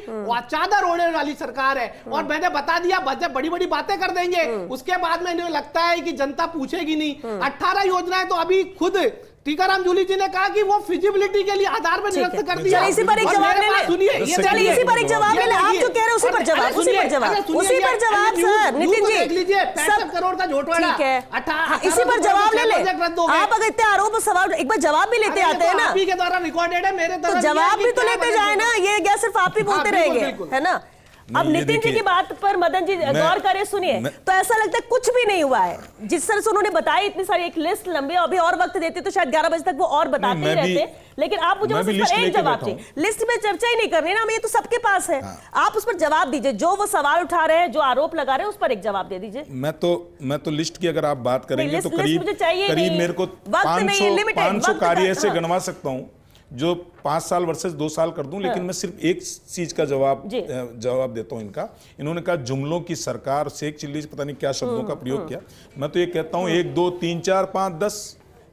चादर ओढ़ने वाली सरकार है। और मैंने बता दिया, बड़ी बड़ी बातें कर देंगे, उसके बाद में इन्हें लगता है कि जनता पूछेगी नहीं। 18 योजनाएं तो अभी खुद टीकाराम जूली जी ने कहा कि वो फिजिबिलिटी के लिए आधार में निरस्त कर दिया। इसी पर एक जवाब ले ले, सुनिए, इसी पर एक जवाब ले ले। आप जो कह रहे हैं उसी पर जवाब, उसी पर जवाब सर नितिन जी। देख लीजिए 65 करोड़ का झोटवाड़ा, ठीक है, इसी पर जवाब ले ले। आप अगर इतने आरोप सवाल एक बार जवाब भी लेते आते हैं ना, आपके द्वारा रिकॉर्डेड है, मेरे तो जवाब भी तो लेते जाए ना। ये क्या सिर्फ आप ही बोलते रहेंगे, है ना? अब नितिन जी की बात पर मदन जी गौर करें, सुनिए। तो ऐसा लगता है कुछ भी नहीं हुआ है। जिस तरह से उन्होंने बताई इतनी सारी एक लिस्ट लंबी, अभी और वक्त देते तो शायद 11 बजे तक वो और बताते ही रहते। लेकिन आप मुझे उस पर एक जवाब चाहिए। लिस्ट में चर्चा ही नहीं करनी ना, ये तो सबके पास है। आप उस पर जवाब दीजिए, जो वो सवाल उठा रहे हैं, जो आरोप लगा रहे हैं, उस पर एक जवाब दे दीजिए। मैं तो लिस्ट की अगर आप बात करेंगे तो करीब मेरे को 500 कार्य ऐसे गणवा सकता हूं जो 5 साल वर्सेस 2 साल कर दूं। लेकिन मैं सिर्फ एक चीज का जवाब देता हूं इनका। इन्होंने कहा जुमलों की सरकार, शेख चिल्ली, पता नहीं क्या शब्दों का प्रयोग किया। मैं तो ये कहता हूं 1 2 3 4 5 10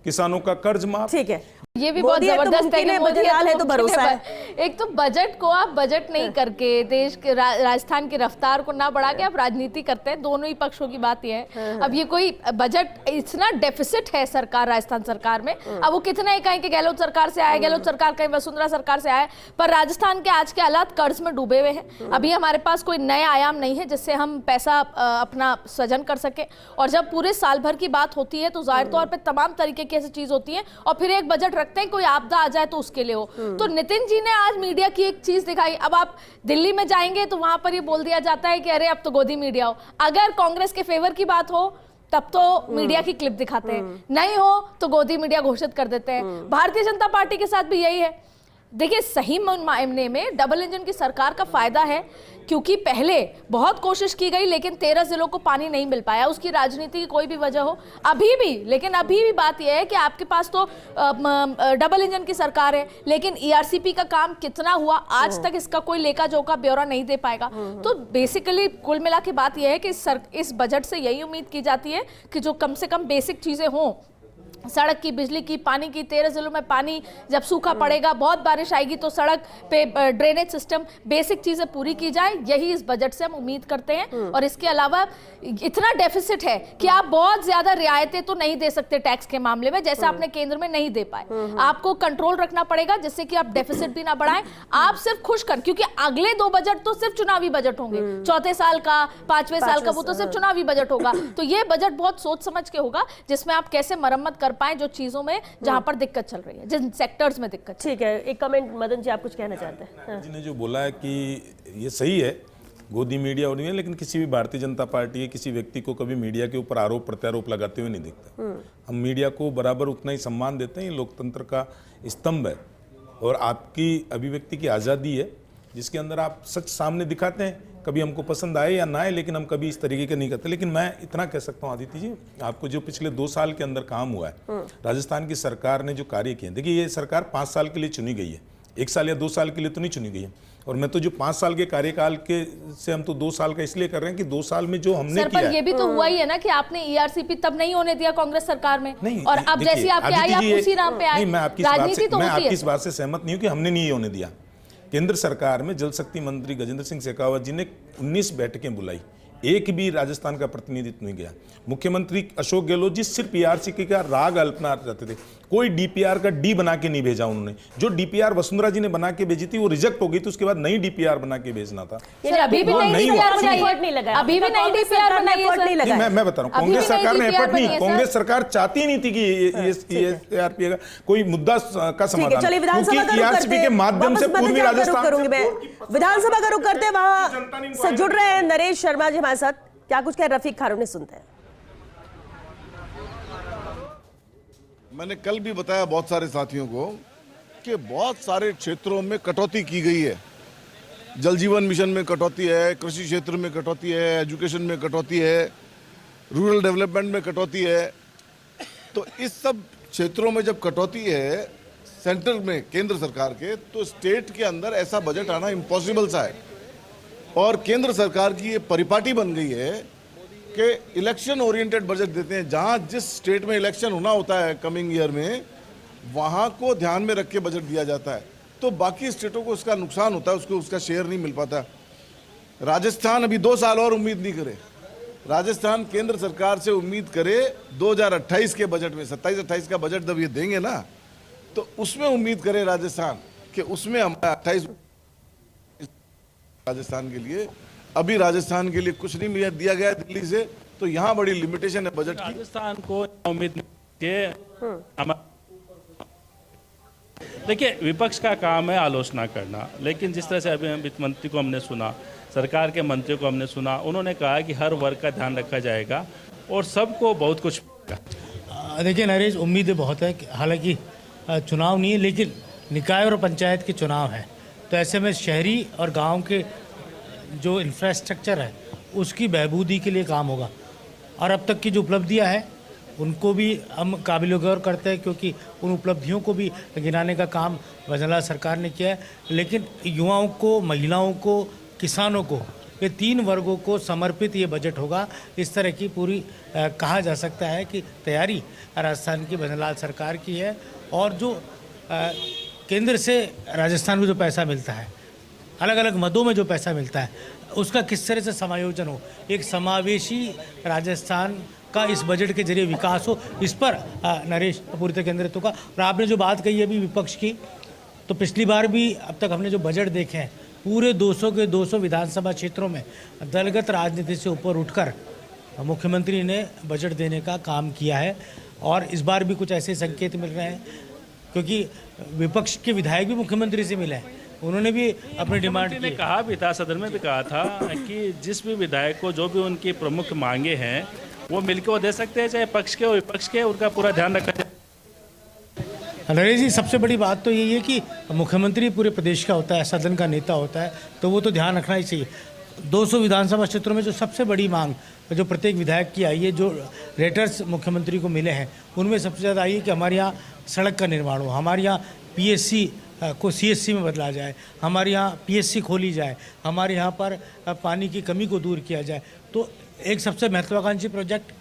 किसानों का कर्ज माफ। ठीक है, ये भी बहुत जबरदस्त है। बजरलाल है तो भरोसा है। एक तो बजट को आप बजट नहीं करके देश के राजस्थान की रफ्तार को ना बढ़ा के आप राजनीति करते हैं। दोनों ही पक्षों की बात ये है। अब ये कोई बजट इतना डेफिसिट है सरकार, राजस्थान सरकार में। अब वो कितना ही कहें कि गहलोत सरकार से आया, गहलोत सरकार कहीं वसुंधरा सरकार से आया, पर राजस्थान के आज के हालात कर्ज में डूबे हुए हैं। अभी हमारे पास कोई नया आयाम नहीं है जिससे हम पैसा अपना सृजन कर सके। और जब पूरे साल भर की बात होती है तो जाहिर तौर पर तमाम तरीके की ऐसी चीज होती है। और फिर एक बजट रखते हैं, कोई आपदा आ जाए तो उसके लिए हो। तो नितिन जी ने आज मीडिया की एक चीज दिखाई। अब आप दिल्ली में जाएंगे तो वहां पर ये बोल दिया जाता है कि अरे अब तो गोदी मीडिया हो। अगर कांग्रेस के फेवर की बात हो तब तो मीडिया की क्लिप दिखाते हैं, नहीं हो तो गोदी मीडिया घोषित कर देते हैं। भारतीय जनता पार्टी के साथ भी यही है। देखिए, सही मायने में डबल इंजन की सरकार का फायदा है, क्योंकि पहले बहुत कोशिश की गई लेकिन 13 जिलों को पानी नहीं मिल पाया। उसकी राजनीति की कोई भी वजह हो, अभी भी बात यह है कि आपके पास तो डबल इंजन की सरकार है, लेकिन ईआरसीपी का काम कितना हुआ आज तक इसका कोई लेखा जोखा ब्यौरा नहीं दे पाएगा। तो बेसिकली कुल मिला के बात यह है कि इस बजट से यही उम्मीद की जाती है कि जो कम से कम बेसिक चीजें हों, सड़क की, बिजली की, पानी की। 13 जिलों में पानी जब सूखा पड़ेगा, बहुत बारिश आएगी तो सड़क पे ड्रेनेज सिस्टम, बेसिक चीजें पूरी की जाए, यही इस बजट से हम उम्मीद करते हैं। और इसके अलावा इतना डेफिसिट है कि आप बहुत ज्यादा रियायतें तो नहीं दे सकते टैक्स के मामले में, जैसे आपने केंद्र में नहीं दे पाए। आपको कंट्रोल रखना पड़ेगा जिससे कि आप डेफिसिट भी ना बढ़ाएं। आप सिर्फ खुश कर, क्योंकि अगले 2 बजट तो सिर्फ चुनावी बजट होंगे, चौथे साल का, 5वें साल का, वो तो सिर्फ चुनावी बजट होगा। तो ये बजट बहुत सोच समझ के होगा, जिसमें आप कैसे मरम्मत कर पाए जो चीजों में जहां पर दिक्कत चल रही है, जिन सेक्टर्स में दिक्कत। ठीक है, एक कमेंट मदन जी, आप कुछ कहना चाहते हैं? जी ने जो बोला है कि ये सही है, गोदी मीडिया और नहीं है, लेकिन किसी भी भारतीय जनता पार्टी के किसी व्यक्ति को कभी मीडिया के ऊपर आरोप प्रत्यारोप लगाते हुए नहीं दिखता। हम मीडिया को बराबर उतना ही सम्मान देते हैं। ये लोकतंत्र का स्तंभ है और आपकी अभिव्यक्ति की आज़ादी है, जिसके अंदर आप सच सामने दिखाते हैं। कभी हमको पसंद आए या ना आए, लेकिन हम कभी इस तरीके के नहीं करते। लेकिन मैं इतना कह सकता हूँ आदित्य जी, आपको जो पिछले 2 साल के अंदर काम हुआ है, राजस्थान की सरकार ने जो कार्य किए, देखिए ये सरकार 5 साल के लिए चुनी गई है, 1 साल या 2 साल के लिए तो नहीं चुनी गई है। और मैं तो जो 5 साल के कार्यकाल के से हम तो 2 साल का इसलिए कर रहे हैं कि 2 साल में जो हमने सर, किया पर ये भी तो हुआ ही है ना कि आपने ईआरसीपी तब नहीं होने दिया कांग्रेस सरकार में, नहीं, और अब देखिए, जैसे आपके आए आप उसी नाम पे आए। नहीं, मैं आपकी इस बात से सहमत नहीं हूं कि हमने नहीं होने दिया। केंद्र सरकार में जल शक्ति मंत्री गजेंद्र सिंह शेखावत जी ने 19 बैठकें बुलाई, एक भी राजस्थान का प्रतिनिधित्व नहीं गया। मुख्यमंत्री अशोक गहलोत जी सिर्फ ईआरसीपी का राग अल्पना रहते थे, कोई डीपीआर का डी बना के नहीं भेजा उन्होंने। जो डीपीआर वसुंधरा जी ने बना के भेजी थी वो रिजेक्ट हो गई, तो उसके बाद नई डीपीआर बना के भेजना था। अभी भी नहीं डीपीआर बनाई, मैं बता रहा हूँ, कांग्रेस सरकार ने एफर्ट नहीं, कांग्रेस सरकार चाहती नहीं थी कि ईआरपी का कोई मुद्दा का समाधान, क्योंकि ईआरसीपी के माध्यम से पूर्वी राजस्थान, विधानसभा का रुख करते वहां से जुड़ रहे हैं नरेश शर्मा जी हमारे साथ। क्या कुछ कह रफीक खारूनी, सुनते हैं। मैंने कल भी बताया बहुत सारे साथियों को कि बहुत सारे क्षेत्रों में कटौती की गई है। जल जीवन मिशन में कटौती है, कृषि क्षेत्र में कटौती है, एजुकेशन में कटौती है, रूरल डेवलपमेंट में कटौती है। तो इस सब क्षेत्रों में जब कटौती है सेंटर में केंद्र सरकार के, तो स्टेट के अंदर ऐसा बजट आना इम्पॉसिबल सा है। और केंद्र सरकार की ये परिपाटी बन गई है कि इलेक्शन ओरिएंटेड बजट देते हैं। जहां जिस स्टेट में इलेक्शन होना होता है कमिंग ईयर में, वहां को ध्यान में रख के बजट दिया जाता है, तो बाकी स्टेटों को उसका नुकसान होता है, उसको उसका शेयर नहीं मिल पाता। राजस्थान अभी 2 साल और उम्मीद नहीं करे। राजस्थान केंद्र सरकार से उम्मीद करे 2028 के बजट में, 27-28 का बजट जब ये देंगे ना, तो उसमें उम्मीद करे राजस्थान कि उसमें हमारा 28 राजस्थान के लिए। अभी राजस्थान के लिए कुछ नहीं दिया गया दिल्ली से, तो यहाँ बड़ी लिमिटेशन है बजट की। राजस्थान को उम्मीद देखिए, विपक्ष का काम है आलोचना करना, लेकिन जिस तरह से अभी वित्त मंत्री को हमने सुना, सरकार के मंत्रियों को हमने सुना, उन्होंने कहा कि हर वर्ग का ध्यान रखा जाएगा और सबको बहुत कुछ। देखिए नरेश, उम्मीदें बहुत है, हालांकि चुनाव नहीं है लेकिन निकाय और पंचायत के चुनाव है, तो ऐसे में शहरी और गांव के जो इंफ्रास्ट्रक्चर है उसकी बहबूदी के लिए काम होगा। और अब तक की जो उपलब्धियां हैं उनको भी हम काबिल गौर करते हैं, क्योंकि उन उपलब्धियों को भी गिनाने का काम भजनलाल सरकार ने किया है। लेकिन युवाओं को, महिलाओं को, किसानों को, ये 3 वर्गों को समर्पित ये बजट होगा। इस तरह की पूरी कहा जा सकता है कि तैयारी राजस्थान की भजनलाल सरकार की है। और जो केंद्र से राजस्थान को जो पैसा मिलता है, अलग अलग मदों में जो पैसा मिलता है, उसका किस तरह से समायोजन हो, एक समावेशी राजस्थान का इस बजट के जरिए विकास हो, इस पर नरेश पूरी तरह केंद्रित होगा। और आपने जो बात कही अभी विपक्ष की, तो पिछली बार भी अब तक हमने जो बजट देखे हैं, पूरे 200 के 200 विधानसभा क्षेत्रों में दलगत राजनीति से ऊपर उठकर मुख्यमंत्री ने बजट देने का काम किया है। और इस बार भी कुछ ऐसे संकेत मिल रहे हैं, क्योंकि विपक्ष के विधायक भी मुख्यमंत्री से मिले हैं, उन्होंने भी अपनी डिमांड ने कहा भी था, सदन में भी कहा था कि जिस भी विधायक को जो भी उनकी प्रमुख मांगे हैं वो मिलकर वो दे सकते हैं, चाहे पक्ष के और विपक्ष के, उनका पूरा ध्यान रखा जाए। नरेश जी, सबसे बड़ी बात तो यही है कि मुख्यमंत्री पूरे प्रदेश का होता है, सदन का नेता होता है, तो वो तो ध्यान रखना ही चाहिए। 200 विधानसभा क्षेत्रों में जो सबसे बड़ी मांग जो प्रत्येक विधायक की आई है, जो लेटर्स मुख्यमंत्री को मिले हैं, उनमें सबसे ज़्यादा आई है कि हमारे यहाँ सड़क का निर्माण हो, हमारे यहाँ PSC को CSC में बदला जाए, हमारे यहाँ PSC खोली जाए, हमारे यहाँ पर पानी की कमी को दूर किया जाए। तो एक सबसे महत्वाकांक्षी प्रोजेक्ट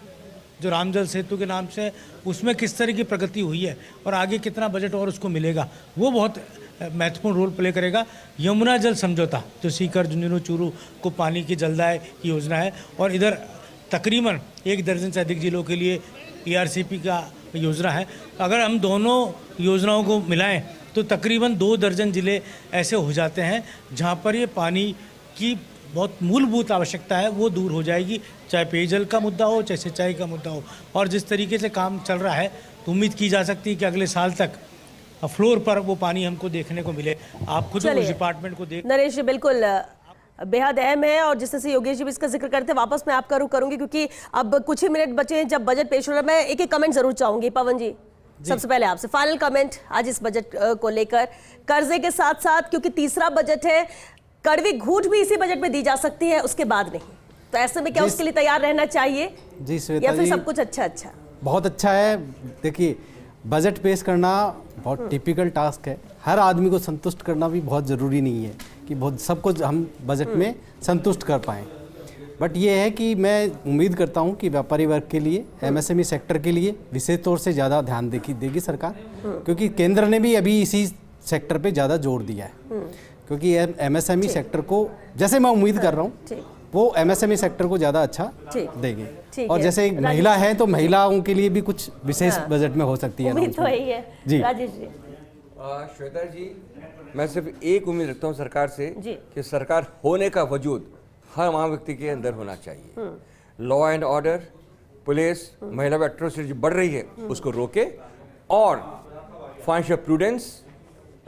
जो रामजल सेतु के नाम से, उसमें किस तरह की प्रगति हुई है और आगे कितना बजट और उसको मिलेगा, वो बहुत महत्वपूर्ण रोल प्ले करेगा। यमुना जल समझौता जो सीकर, झुंझुनू, चूरू को पानी की जलदाय की योजना है, और इधर तकरीबन 1 दर्जन से अधिक जिलों के लिए ERCP का योजना है। अगर हम दोनों योजनाओं को मिलाएं तो तकरीबन 2 दर्जन जिले ऐसे हो जाते हैं जहां पर ये पानी की बहुत मूलभूत आवश्यकता है वो दूर हो जाएगी, चाहे पेयजल का मुद्दा हो, चाहे सिंचाई का मुद्दा हो। और जिस तरीके से काम चल रहा है तो उम्मीद की जा सकती है कि अगले साल तक फ्लोर पर वो पानी हमको देखने को मिले। आप खुद उस डिपार्टमेंट को देख। नरेश जी, बिल्कुल बेहद अहम है, और जिस तरह से योगेश जी भी इसका जिक्र करते हैं, वापस मैं आपका रुख करूंगी क्योंकि अब कुछ ही मिनट बचे हैं जब बजट पेश हो रहा है। मैं एक कमेंट जरूर चाहूंगी, पवन जी सबसे पहले आपसे फाइनल कमेंट आज इस बजट को लेकर। कर्जे के साथ साथ, क्योंकि तीसरा बजट है, कड़वी घूंट भी इसी बजट में दी जा सकती है, उसके बाद नहीं, तो ऐसे में क्या उसके लिए तैयार रहना चाहिए जी श्वेता या फिर जी, सब कुछ अच्छा बहुत अच्छा है। देखिए, बजट पेश करना बहुत टिपिकल टास्क है, हर आदमी को संतुष्ट करना भी बहुत ज़रूरी नहीं है कि बहुत सबको हम बजट में संतुष्ट कर पाएँ। बट ये है कि मैं उम्मीद करता हूँ कि व्यापारी वर्ग के लिए, एमएसएमई सेक्टर के लिए विशेष तौर से ज़्यादा ध्यान देगी सरकार, क्योंकि केंद्र ने भी अभी इसी सेक्टर पे ज़्यादा जोर दिया है। क्योंकि एमएसएमई सेक्टर को, जैसे मैं उम्मीद कर रहा हूँ, वो एमएसएमई सेक्टर को ज़्यादा अच्छा देंगे। और जैसे एक महिला है तो महिलाओं के लिए भी कुछ विशेष बजट में हो सकती है। उम्मीद तो यही है। जी राजेश जी। श्वेता जी, मैं सिर्फ एक उम्मीद रखता हूँ सरकार से कि सरकार होने का वजूद हर आम व्यक्ति के अंदर होना चाहिए। लॉ एंड ऑर्डर, पुलिस, महिला पे एट्रोसिटी बढ़ रही है उसको रोके, और financial prudence,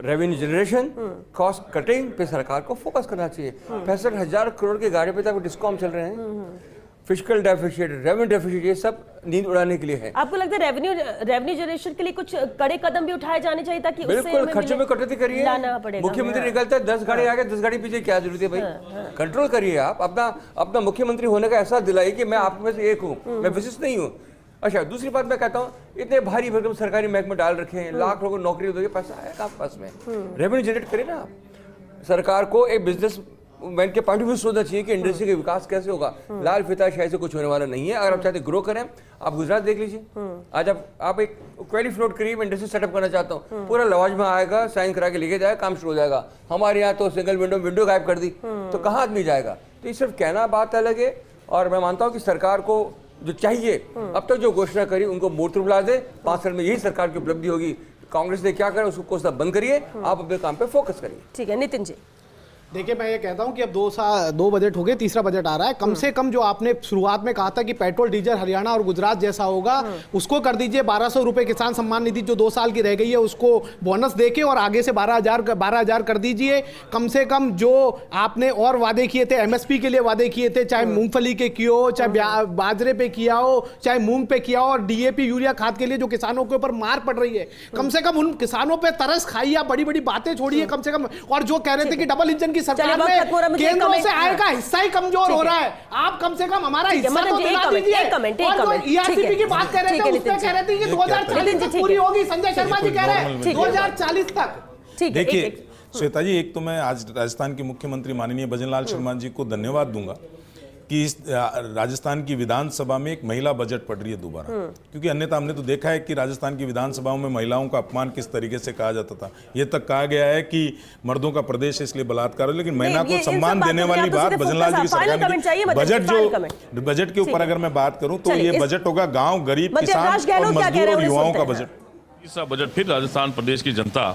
revenue generation, cost cutting पे सरकार को फोकस करना चाहिए। 65,000 करोड़ के गाड़ी पे तक डिस्कॉम चल रहे हैं। फिजिकल डेफिसिट, रेवेन्यू डेफिसिट, ये सब नींद उड़ाने के लिए है। आपको लगता है रेवेन्यू जनरेशन के लिए कुछ कड़े कदम भी उठाए जाने चाहिए ताकि बिल्कुल खर्चों में कटौती करिए। मुख्यमंत्री निकलता है 10 गाड़ी आगे 10 गाड़ी पीछे, क्या जरूरत है भाई? कंट्रोल करिए आप अपना मुख्यमंत्री होने का एहसास दिलाइए कि मैं आप में से एक हूँ, मैं विशिष्ट नहीं हूँ। अच्छा, दूसरी बात मैं कहता हूँ, इतने भारी भरकम सरकारी महकमे डाल रखे हैं, लाख लोगों को नौकरी दोगे, पैसा आएगा आपके पास में, रेवेन्यू जनरेट करिए ना आप। सरकार को एक बिजनेस मैन के पॉइंट ऑफ व्यू सोचना चाहिए कि इंडस्ट्री का विकास कैसे होगा। लाल फीताशाही से कुछ होने वाला नहीं है। अगर आप चाहते ग्रो करें, आप गुजरात देख लीजिए। आज आप एक क्वेरी फ्लोट करिए, मैं इंडस्ट्री सेटअप करना चाहता हूँ, पूरा लवाजमा आएगा, साइन करा के लेके जाएगा, काम शुरू हो जाएगा। हमारे यहाँ तो सिंगल विंडो गायब कर दी, तो कहाँ आदमी जाएगा? तो ये सिर्फ कहना बात अलग है, और मैं मानता हूँ कि सरकार को जो चाहिए, अब तक जो घोषणा करी उनको मूर्त बुला दे। 5 साल में यही सरकार की उपलब्धि होगी। कांग्रेस ने क्या करा उसको कोसना बंद करिए, आप अपने काम पे फोकस करिए। ठीक है, नितिन जी। देखिए, मैं ये कहता हूं कि अब 2 बजट हो गए, तीसरा बजट आ रहा है। कम से कम जो आपने शुरुआत में कहा था कि पेट्रोल डीजल हरियाणा और गुजरात जैसा होगा, उसको कर दीजिए। 1200 रुपए किसान सम्मान निधि जो 2 साल की रह गई है उसको बोनस देके और आगे से 12,000 कर दीजिए। कम से कम जो आपने और वादे किए थे, एमएसपी के लिए वादे किए थे, चाहे मूंगफली के किए हो, चाहे बाजरे पे किया हो, चाहे मूंग पे किया हो, और डीएपी यूरिया खाद के लिए जो किसानों के ऊपर मार पड़ रही है, कम से कम उन किसानों पर तरस खाइए। आप बड़ी बड़ी बातें छोड़िए कम से कम। और जो कह रहे थे कि डबल इंजन की सरकार में केंद्रों से आय का हिस्सा ही कमजोर हो रहा है, आप कम से कम हमारा हिस्सा तो दिला दीजिए। और जो ईआरसीपी की बात कर रहे थे, उसमें कह रहे थे कि 2040 तक पूरी होगी। संजय शर्मा जी कह रहे हैं 2040 तक। देखिए श्वेता जी, एक तो मैं आज राजस्थान के मुख्यमंत्री माननीय भजनलाल शर्मा जी को धन्यवाद दूंगा कि इस राजस्थान की विधानसभा में एक महिला बजट पढ़ रही है दोबारा, क्योंकि अन्यथा हमने तो देखा है कि राजस्थान की विधानसभाओं में महिलाओं का अपमान किस तरीके से कहा जाता था। ये तक कहा गया है कि मर्दों का प्रदेश इसलिए बलात्कार है, लेकिन महिला को सम्मान देने वाली बात भजनलाल जी की सरकार ने। बजट के ऊपर अगर मैं बात करूं तो ये बजट होगा गाँव, गरीब, किसान और मजदूर और युवाओं का बजट। तीसरा बजट फिर राजस्थान प्रदेश की जनता